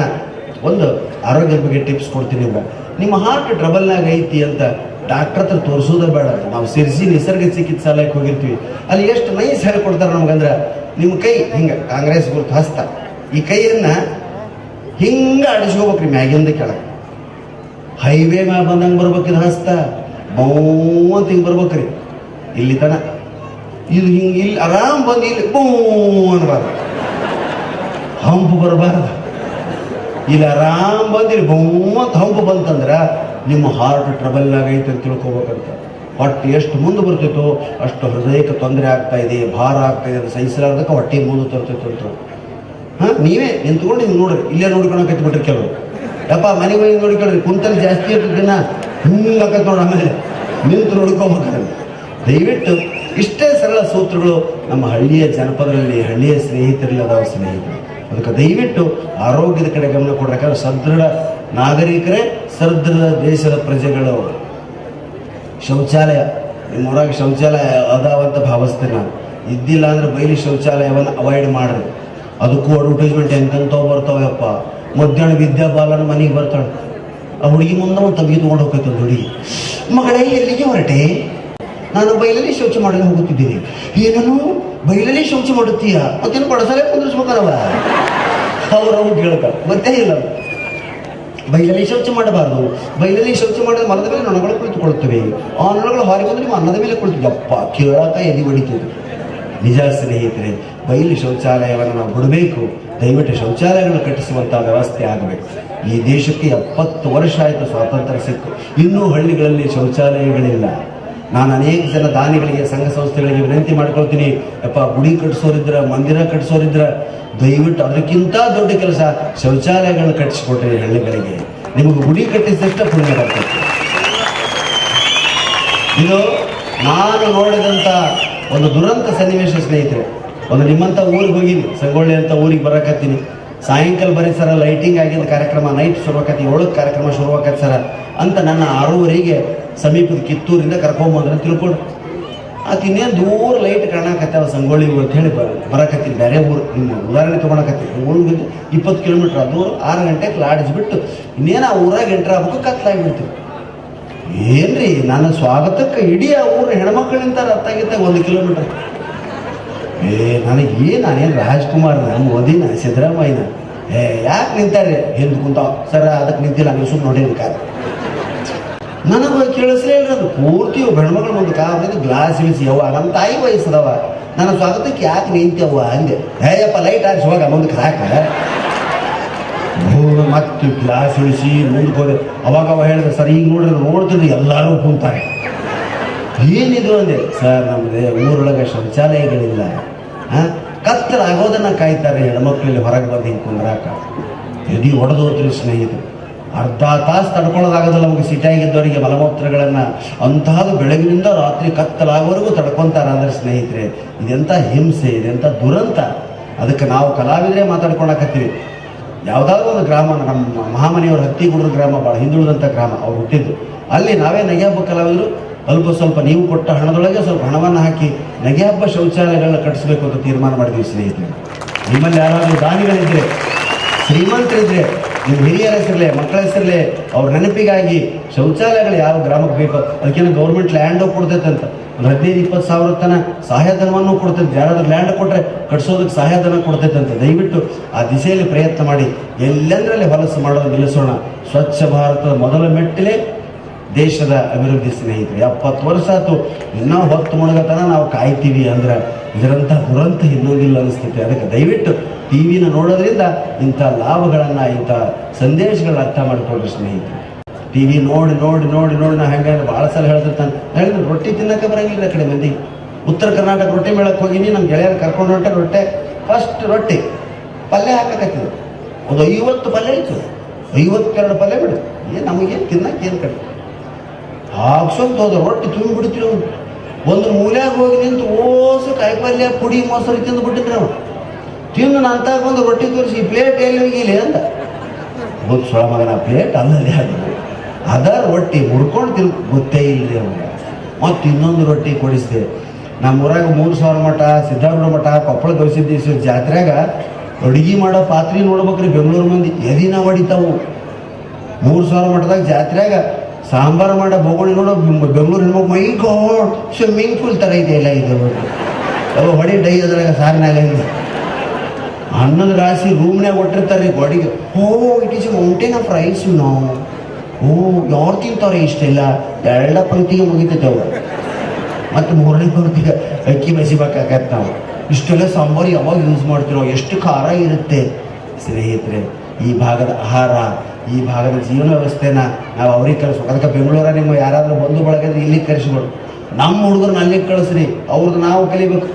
[SPEAKER 1] ಒಂದು ಆರೋಗ್ಯದ ಬಗ್ಗೆ ಟಿಪ್ಸ್ ಕೊಡ್ತೀನಿ ನಿಮ್ಗೆ. ನಿಮ್ಮ ಹಾರ್ಟ್ ಟ್ರಬಲ್ನಾಗ ಐತಿ ಅಂತ ಡಾಕ್ಟರ್ ಹತ್ರ ತೋರಿಸೋದೇ ಬೇಡ. ನಾವು ಸಿರ್ಸಿ ನಿಸರ್ಗ ಚಿಕಿತ್ಸಾಲಯಕ್ಕೆ ಹೋಗಿರ್ತೀವಿ. ಅಲ್ಲಿ ಎಷ್ಟು ನೈಸ್ ಹೇಳ್ಕೊಡ್ತಾರೆ ನಮ್ಗಂದ್ರೆ, ನಿಮ್ಮ ಕೈ ಹಿಂಗೆ ಕಾಂಗ್ರೆಸ್ ಗುರುತು ಹಸ್ತ, ಈ ಕೈಯನ್ನು ಹಿಂಗೆ ಆಡಿಸ್ಕೋಬೇಕ್ರಿ ಮ್ಯಾಗಿಂದ ಕೆಳಗೆ. ಹೈವೇ ಮ್ಯಾಗ ಬಂದಂಗೆ ಬರ್ಬೇಕಿದು ಹಸ್ತ, ಅಂತ ಹಿಂಗೆ ಬರ್ಬೇಕ್ರಿ ಇಲ್ಲಿ ತನ. ಇದು ಹಿಂಗೆ ಇಲ್ಲಿ ಆರಾಮ್ ಬಂದು ಇಲ್ಲಿ ಬೂ ಅನ್ಬಾರ್ದು, ಹಂಪು ಬರಬಾರ್ದು. ಇಲ್ಲಿ ಆರಾಮ್ ಬಂದು ಇಲ್ಲಿ ಅಂತ ಹಂಪು ಬಂತಂದ್ರೆ ನಿಮ್ಮ ಹಾರ್ಟ್ ಟ್ರಬಲ್ನಾಗೈತೆ ಅಂತ ತಿಳ್ಕೊಬೇಕಂತ. ಹೊಟ್ಟೆ ಎಷ್ಟು ಮುಂದೆ ಬರ್ತಿತ್ತು ಅಷ್ಟು ಹೃದಯಕ್ಕೆ ತೊಂದರೆ ಆಗ್ತಾ ಇದೆ, ಭಾರ ಆಗ್ತಾ ಇದೆ. ಅದು ಸಹಿಸಲಾರ್ದಕ್ಕೆ ಹೊಟ್ಟೆ ಮುಂದೆ ತರ್ತೈತೆ ಅಂತ. ಹಾಂ, ನೀವೇ ನಿಂತ್ಕೊಂಡು ಹಿಂಗೆ ನೋಡ್ರಿ. ಇಲ್ಲೇ ನೋಡ್ಕೊಳಕ್ಕೆ ಬಿಟ್ರಿ ಕೆಲವರು. ಯಪ್ಪ ಮನೆಗೆ ಹೋಗಿ ನೋಡ್ಕೊಳ್ರಿ, ಕುಂತಲ್ಲಿ ಜಾಸ್ತಿ ಇರ್ತದಿನ ಹಿಂಗೆ ಹಾಕತ್ ನೋಡಿ. ಆಮೇಲೆ ನಿಂತು ನೋಡ್ಕೊಬೇಕಾದ್ರೆ ದಯವಿಟ್ಟು ಇಷ್ಟೇ ಸರಳ ಸೂತ್ರಗಳು ನಮ್ಮ ಹಳ್ಳಿಯ ಜನಪದರಲ್ಲಿ, ಹಳ್ಳಿಯ ಸ್ನೇಹಿತರಲ್ಲಿ ಅದಾವ ಸ್ನೇಹಿತರು. ಅದಕ್ಕೆ ದಯವಿಟ್ಟು ಆರೋಗ್ಯದ ಕಡೆ ಗಮನ ಕೊಡ್ಬೇಕಾದ್ರೆ ಸದೃಢ ನಾಗರಿಕರೇ ಸದೃಢ ದೇಶದ ಪ್ರಜೆಗಳು. ಶೌಚಾಲಯ, ನಿಮ್ಮೂರಾಗ ಶೌಚಾಲಯ ಅದಾವಂತ ಭಾವಿಸ್ತೇನೆ ನಾನು. ಇದ್ದಿಲ್ಲ ಅಂದ್ರೆ ಬೈಲಿ ಶೌಚಾಲಯವನ್ನು ಅವಾಯ್ಡ್ ಮಾಡ್ರಿ. ಅದಕ್ಕೂ ಅಡ್ವರ್ಟೈಸ್ಮೆಂಟ್ ಎಂತೆಂಥವು ಬರ್ತಾವಪ್ಪ. ಮಧ್ಯಾಹ್ನ ವಿದ್ಯಾಬಾಲನ ಮನೆಗೆ ಬರ್ತಾಳೆ, ಆ ಹುಡುಗಿ ಮುಂದೆ ಒಂದು ತಗ್ಗಿ ತೊಗೊಂಡು ಹೋಗ್ತೈತೆ ಒಂದು ಹುಡುಗಿ. ಮಗಳೇ ಎಲ್ಲಿಗೆ ಹೊರಟೆ? ನಾನು ಬೈಲಲ್ಲಿ ಶೌಚ ಮಾಡಲು ಹೋಗುತ್ತಿದ್ದೀನಿ. ಏನನು ಬೈಲಲ್ಲಿ ಶೌಚ ಮಾಡುತ್ತೀಯ? ಮತ್ತೇನು ಪಡಸಲೇ ಕುಂದಿರ್ಸ್ಬೇಕಲ್ಲವ? ಅವ್ರವು ಕೇಳ್ತಾರೆ, ಗೊತ್ತೇ ಇಲ್ಲ. ಬೈಲಲ್ಲಿ ಶೌಚ ಮಾಡಬಾರ್ದು. ಬೈಲಲ್ಲಿ ಶೌಚ ಮಾಡಿದ ಮರದ ಮೇಲೆ ನೊಣಗಳು ಕುಳಿತುಕೊಳ್ಳುತ್ತವೆ. ಆ ನೊಣಗಳು ಹೊರಗೆ ಬಂದ್ರೆ ನಿಮ್ಮ ಅನ್ನದ ಮೇಲೆ ಕುಳಿತು ಯಪ್ಪ ಕೇಳಾಕ ಎದಿ ಹೊಡಿತಿದ್ರು. ನಿಜ ಸ್ನೇಹಿತರೆ, ಬಯಲು ಶೌಚಾಲಯವನ್ನು ನಾವು ಬಿಡಬೇಕು. ದಯವಿಟ್ಟು ಶೌಚಾಲಯಗಳನ್ನು ಕಟ್ಟಿಸುವಂಥ ವ್ಯವಸ್ಥೆ ಆಗಬೇಕು. ಈ ದೇಶಕ್ಕೆ 70 ವರ್ಷ ಆಯಿತು ಸ್ವಾತಂತ್ರ್ಯ ಸಿಕ್ಕು, ಇನ್ನೂ ಹಳ್ಳಿಗಳಲ್ಲಿ ಶೌಚಾಲಯಗಳಿಲ್ಲ. ನಾನು ಅನೇಕ ಜನ ದಾನಿಗಳಿಗೆ, ಸಂಘ ಸಂಸ್ಥೆಗಳಿಗೆ ವಿನಂತಿ ಮಾಡ್ಕೊಳ್ತೀನಿ, ಯಪ್ಪ ಗುಡಿ ಕಟ್ಟಿಸೋರಿದ್ರ, ಮಂದಿರ ಕಟ್ಟಿಸೋರಿದ್ರ ದಯವಿಟ್ಟು ಅದಕ್ಕಿಂತ ದೊಡ್ಡ ಕೆಲಸ ಶೌಚಾಲಯಗಳನ್ನು ಕಟ್ಟಿಸಿಕೊಟ್ರಿ ಹಳ್ಳಿಗಳಿಗೆ. ನಿಮಗೆ ಗುಡಿ ಕಟ್ಟಿಸಿದಷ್ಟು ಪುಣ್ಯ ಬರ್ತದೆ. ಇದು ನಾನು ನೋಡಿದಂಥ ಒಂದು ದುರಂತ ಸನ್ನಿವೇಶ ಸ್ನೇಹಿತರೆ. ಒಂದು ನಿಮ್ಮಂಥ ಊರಿಗೆ ಹೋಗಿನಿ, ಸಂಗೊಳ್ಳಿ ಅಂತ ಊರಿಗೆ ಬರಕತ್ತೀನಿ. ಸಾಯಂಕಾಲ ಬರೀ ಸರ ಲೈಟಿಂಗ್ ಆಗಿದ್ದ ಕಾರ್ಯಕ್ರಮ, ನೈಟ್ ಶುರುವಾಕತಿ, 7ಕ್ಕೆ ಕಾರ್ಯಕ್ರಮ ಶುರುವಾಕತಿ ಸರ ಅಂತ ನನ್ನ 6:30ಗೆ ಸಮೀಪದ ಕಿತ್ತೂರಿಂದ ಕರ್ಕೊಂಬಂದ್ರೆ ತಿಳ್ಕೊಂಡು ಆತ ಇನ್ನೇನು ದೂರ ಲೈಟ್ ಕಾಣಕತ್ತಾವ ಸಂಗೊಳ್ಳಿ ಊರು ಅಂತ ಹೇಳಿ ಬರಕತ್ತೀನಿ. ಬೇರೆ ಊರು ಉದಾಹರಣೆ ತೊಗೊಳಕತ್ತೀನಿ. ಊರಿಗೆ 20 ಕಿಲೋಮೀಟ್ರ್ ದೂರ 6 ಗಂಟೆಗೆ ಲಾಡ್ಜ್ ಬಿಟ್ಟು ಇನ್ನೇನು ಆ ಊರಾಗ ಎಂಟ್ರ್ ಆಗ್ಬೇಕು, ಕತ್ಲಾಗಿಬಿಡ್ತೀವಿ. ಏನ್ರಿ ನನ್ನ ಸ್ವಾಗತಕ್ಕೆ ಇಡೀ ಆ ಊರು ಹೆಣ್ಮಕ್ಳು ನಿಂತಾರ ಅತ್ತಾಗಿತ್ತ 1 ಕಿಲೋಮೀಟರ್. ನಾನೇನು ರಾಜ್ಕುಮಾರ್ ಮೋದಿನ ಸಿದ್ದರಾಮಯ್ಯನ ಯಾಕೆ ನಿಂತಾರೆ ಹಿಂದೆ ಕುಂತಾವ ಸರ? ಅದಕ್ಕೆ ನಿಂತಿಲ್ಲ, ನೀವು ಸುಮ್ಮನೆ ನೋಡಿದ ಕಾರ್ ನನಗೆ ಕೇಳಿಸ್ಲೇ ಇಲ್ಲ. ಅದು ಪೂರ್ತಿ ಹೆಣ್ಮಕ್ಳು ಮುಂದೆ ಕಾವ್ದು ಗ್ಲಾಸ್ ಇಳಿಸಿ ಯವ್ವ ನಮ್ಮ ತಾಯಿ ವಯಸ್ಸದವ ನನ್ನ ಸ್ವಾಗತಕ್ಕೆ ಯಾಕೆ ನಿಂತವ್ವ ಅಂದೆ. ಹೇಯಪ್ಪ ಲೈಟ್ ಹಾಕಿ ಹೋಗ ಮುಂದಕ್ಕೆ ಸಾಕ. ಮತ್ತೆ ಗ್ಲಾಸ್ ಇಳಿಸಿ ಮುಂದಕ್ಕೆ ಹೋದೆ. ಅವಾಗ ಹೇಳಿದ್ರೆ ಸರ್ ಈಗ ನೋಡ್ತಿದ್ರೆ ಎಲ್ಲರೂ ಕುಂತಾರೆ. ಏನಿದು ಅಂದೆ. ಸರ್ ನಮ್ಮದೇ ಊರೊಳಗೆ ಶೌಚಾಲಯಗಳಿಲ್ಲ, ಕತ್ತಲ ಆಗೋದನ್ನು ಕಾಯ್ತಾರೆ ಹೆಣ್ಮಕ್ಳಲ್ಲಿ ಹೊರಗೆ ಬಂದು ಹಿಂಗೆ ಕುಂದ್ರಾಕ. ಎದಿ ಹೊಡೆದೋತ್ರಿ ಸ್ನೇಹಿತರು. ಅರ್ಧ ತಾಸು ತಡ್ಕೊಳ್ಳೋದಾಗೋದಿಲ್ಲ ನಮಗೆ ಸಿಟಿಯಾಗಿದ್ದವರಿಗೆ ಮಲಮೂತ್ರಗಳನ್ನು. ಅಂತಹದ್ದು ಬೆಳಗಿನಿಂದ ರಾತ್ರಿ ಕತ್ತಲಾಗೋವರೆಗೂ ತಡ್ಕೊತಾರೆ. ಅಂದರೆ ಸ್ನೇಹಿತರೆ, ಇದೆಂಥ ಹಿಂಸೆ, ಇದೆಂಥ ದುರಂತ. ಅದಕ್ಕೆ ನಾವು ಕಲಾವಿದರೇ ಮಾತಾಡ್ಕೊಳಕತ್ತೀವಿ. ಯಾವುದಾದ್ರೂ ಒಂದು ಗ್ರಾಮ, ನಮ್ಮ ಮಹಾಮನಿಯವರು ಹತ್ತಿಗುಡ್ರ ಗ್ರಾಮ ಭಾಳ ಹಿಂದುಳಿದಂಥ ಗ್ರಾಮ, ಅವ್ರು ಹುಟ್ಟಿದ್ದು ಅಲ್ಲಿ. ನಾವೇ ನಗೆ ಹಬ್ಬ ಕಲಾವಿದರು ಅಲ್ಪ ಸ್ವಲ್ಪ ನೀವು ಕೊಟ್ಟ ಹಣದೊಳಗೆ ಸ್ವಲ್ಪ ಹಣವನ್ನು ಹಾಕಿ ನಗೆ ಹಬ್ಬ ಶೌಚಾಲಯಗಳನ್ನ ಕಟ್ಟಿಸ್ಬೇಕು ಅಂತ ತೀರ್ಮಾನ ಮಾಡಿದ್ವಿ ಸ್ನೇಹಿತರೆ. ನಿಮ್ಮಲ್ಲಿ ಯಾರಾದರೂ ದಾನಿಗಳಿದ್ರೆ, ಶ್ರೀಮಂತರಿದ್ರೆ, ನಿಮ್ಮ ಹಿರಿಯರ ಹೆಸರಲ್ಲೇ, ಮಕ್ಕಳ ಹೆಸರಲ್ಲೇ ಅವ್ರ ನೆನಪಿಗಾಗಿ ಶೌಚಾಲಯಗಳು ಯಾವ ಗ್ರಾಮಕ್ಕೆ ಬೇಕೋ ಅದಕ್ಕೇನು ಗೌರ್ಮೆಂಟ್ ಲ್ಯಾಂಡು ಕೊಡ್ತೈತೆ ಅಂತ. ಒಂದು 15-20 ಸಾವಿರ ತನ ಸಹಾಯಧನವನ್ನು ಕೊಡ್ತೈತೆ. ಯಾರಾದ್ರೂ ಲ್ಯಾಂಡ್ ಕೊಟ್ಟರೆ ಕಟ್ಸೋದಕ್ಕೆ ಸಹಾಯಧನ ಕೊಡ್ತೈತೆ ಅಂತ. ದಯವಿಟ್ಟು ಆ ದಿಸೆಯಲ್ಲಿ ಪ್ರಯತ್ನ ಮಾಡಿ ಎಲ್ಲೆಂದರಲ್ಲಿ ಹೊಲಸು ಮಾಡೋದು ನಿಲ್ಲಿಸೋಣ. ಸ್ವಚ್ಛ ಭಾರತದ ಮೊದಲ ಮೆಟ್ಟಿಲೇ ದೇಶದ ಅಭಿವೃದ್ಧಿ ಸ್ನೇಹಿತರೆ. 70 ವರ್ಷ ಆಯ್ತು, ಇನ್ನೂ ಹೊತ್ತು ಮುಳುಗತನ ನಾವು ಕಾಯ್ತೀವಿ ಅಂದ್ರೆ ಇದರಂಥ ದುರಂತ ಇನ್ನೊಂದಿಲ್ಲ ಅನಿಸ್ತೈತೆ. ಅದಕ್ಕೆ ದಯವಿಟ್ಟು ಟಿವಿನ ನೋಡೋದ್ರಿಂದ ಇಂಥ ಲಾಭಗಳನ್ನು, ಇಂಥ ಸಂದೇಶಗಳನ್ನ ಅರ್ಥ ಮಾಡಿಕೊಡ್ರಿ ಸ್ನೇಹಿತರೆ. ಟಿವಿ ನೋಡಿ ನೋಡಿ ನೋಡಿ ನೋಡಿ ನಾ ಹೆಂಗೆ ಭಾಳ ಸಲ ಹೇಳ್ತಿರ್ತಾನೆ. ಹೇಳಿದ್ರೆ ರೊಟ್ಟಿ ತಿನ್ನಕ್ಕೆ ಬರೋಂಗಿಲ್ಲ ಆ ಕಡೆ ಮಂದಿ. ಉತ್ತರ ಕರ್ನಾಟಕ ರೊಟ್ಟಿ ಮೇಳಕ್ಕೆ ಹೋಗಿನಿ, ನಮ್ಮ ಗೆಳೆಯರು ಕರ್ಕೊಂಡು ಹೊಂಟೆ. ಫಸ್ಟ್ ರೊಟ್ಟಿ ಪಲ್ಯ ಹಾಕಕತ್ತಿದ್ರು. ಒಂದು 50 ಪಲ್ಯ ಇತ್ತು, 52 ಪಲ್ಯ ಬಿಡು. ನಮಗೇನು ತಿನ್ನಕ್ಕೆ ಏನು ಕಡೆ ಹಾಕ್ಸೋದು ಹೋದ ರೊಟ್ಟಿ ತುಂಬಿ ಬಿಡ್ತೀವಿ. ಒಂದು ಮೂಲ್ಯಾಗ ಹೋಗಿ ನಿಂತು ಓಸು ಕಾಯಿಪಲ್ಯ ಪುಡಿ ಮೊಸರು ತಿಂದು ಬಿಟ್ಟಿದ್ರು ನಾವು. ತಿಂದು ನಂತ ಬಂದು ರೊಟ್ಟಿ ತೋರಿಸಿ ಪ್ಲೇಟ್ ಎಲ್ಲಿ ಹೋಗಿಲ್ಲ ಅಂತ. ಒಂದು ಸೊಳ ಮಗನ ಪ್ಲೇಟ್ ಅಲ್ಲಲ್ಲಿ ಅದ ರೊಟ್ಟಿ ಮುಡ್ಕೊಂಡು ಗೊತ್ತೇ ಇಲ್ಲ ಅವ್ರಿಗೆ. ಮತ್ತು ಇನ್ನೊಂದು ರೊಟ್ಟಿ ಕೊಡಿಸಿದೆ. ನಮ್ಮೂರಾಗ 3000 ಮಠ, ಸಿದ್ದಾರೂಢ ಮಠ, ಕೊಪ್ಪಳ ಗವಿಸಿದ್ದೇಶ್ವರ ಜಾತ್ರೆಯಾಗ ಅಡುಗೆ ಮಾಡೋ ಪಾತ್ರೆ ನೋಡ್ಬೇಕ್ರಿ ಬೆಂಗಳೂರು ಮಂದಿ ಎದಿನ ಹೊಡಿತಾವು. 3000 ಮಠದಾಗ ಜಾತ್ರೆಯಾಗ ಸಾಂಬಾರು ಮಾಡೋ ಬೋಗಣಿ ನೋಡೋ ಬೆಂಗಳೂರು ಹೆಣ್ಮಕ್ಳು ಮೈ ಗಾಡ್ ಸ್ವಿಮ್ಮಿಂಗ್ ಪೂಲ್ ಥರ ಇದೆಯಲ್ಲ ಇದು. ಹೊಡಿ ಡೈ ಅದ್ರಾಗ ಸಾರಿನಾಗ ಅನ್ನದ ರಾಶಿ ರೂಮ್ನಾಗ ಕೊಟ್ಟಿರ್ತಾರೆ ಗಾಡಿಗೆ. It is mountain of rice ನಾವು. ಯಾರು ತಿಂತವ್ರೆ ಇಷ್ಟೆಲ್ಲ? 2 ಪಂಕ್ತಿಗೆ ಮುಗಿತೈತೆ ಅವ್ರು. ಮತ್ತು 3ನೇ ಪಂಕ್ತಿಗೆ ಅಕ್ಕಿ ಬಸಿಬೇಕಾಗತ್ತೆ ನಾವು. ಇಷ್ಟೆಲ್ಲ ಸಾಂಬಾರು ಯಾವಾಗ ಯೂಸ್ ಮಾಡ್ತಿರೋ, ಎಷ್ಟು ಖಾರ ಇರುತ್ತೆ ಸ್ನೇಹಿತರೆ. ಈ ಭಾಗದ ಆಹಾರ, ಈ ಭಾಗದ ಜೀವನ ವ್ಯವಸ್ಥೆನ ನಾವು ಅವ್ರಿಗೆ ಕಳಿಸ್ಬೇಕು. ಅದಕ್ಕೆ ಬೆಂಗಳೂರ ನಿಮ್ಮ ಯಾರಾದರೂ ಬಂಧು ಬಳಗಿದ್ರೆ ಇಲ್ಲಿಗೆ ಕರೆಸ್ಬಿಡು. ನಮ್ಮ ಹುಡುಗರನ್ನ ಅಲ್ಲಿಗೆ ಕಳಿಸ್ರಿ, ಅವ್ರದ್ದು ನಾವು ಕಲಿಬೇಕು.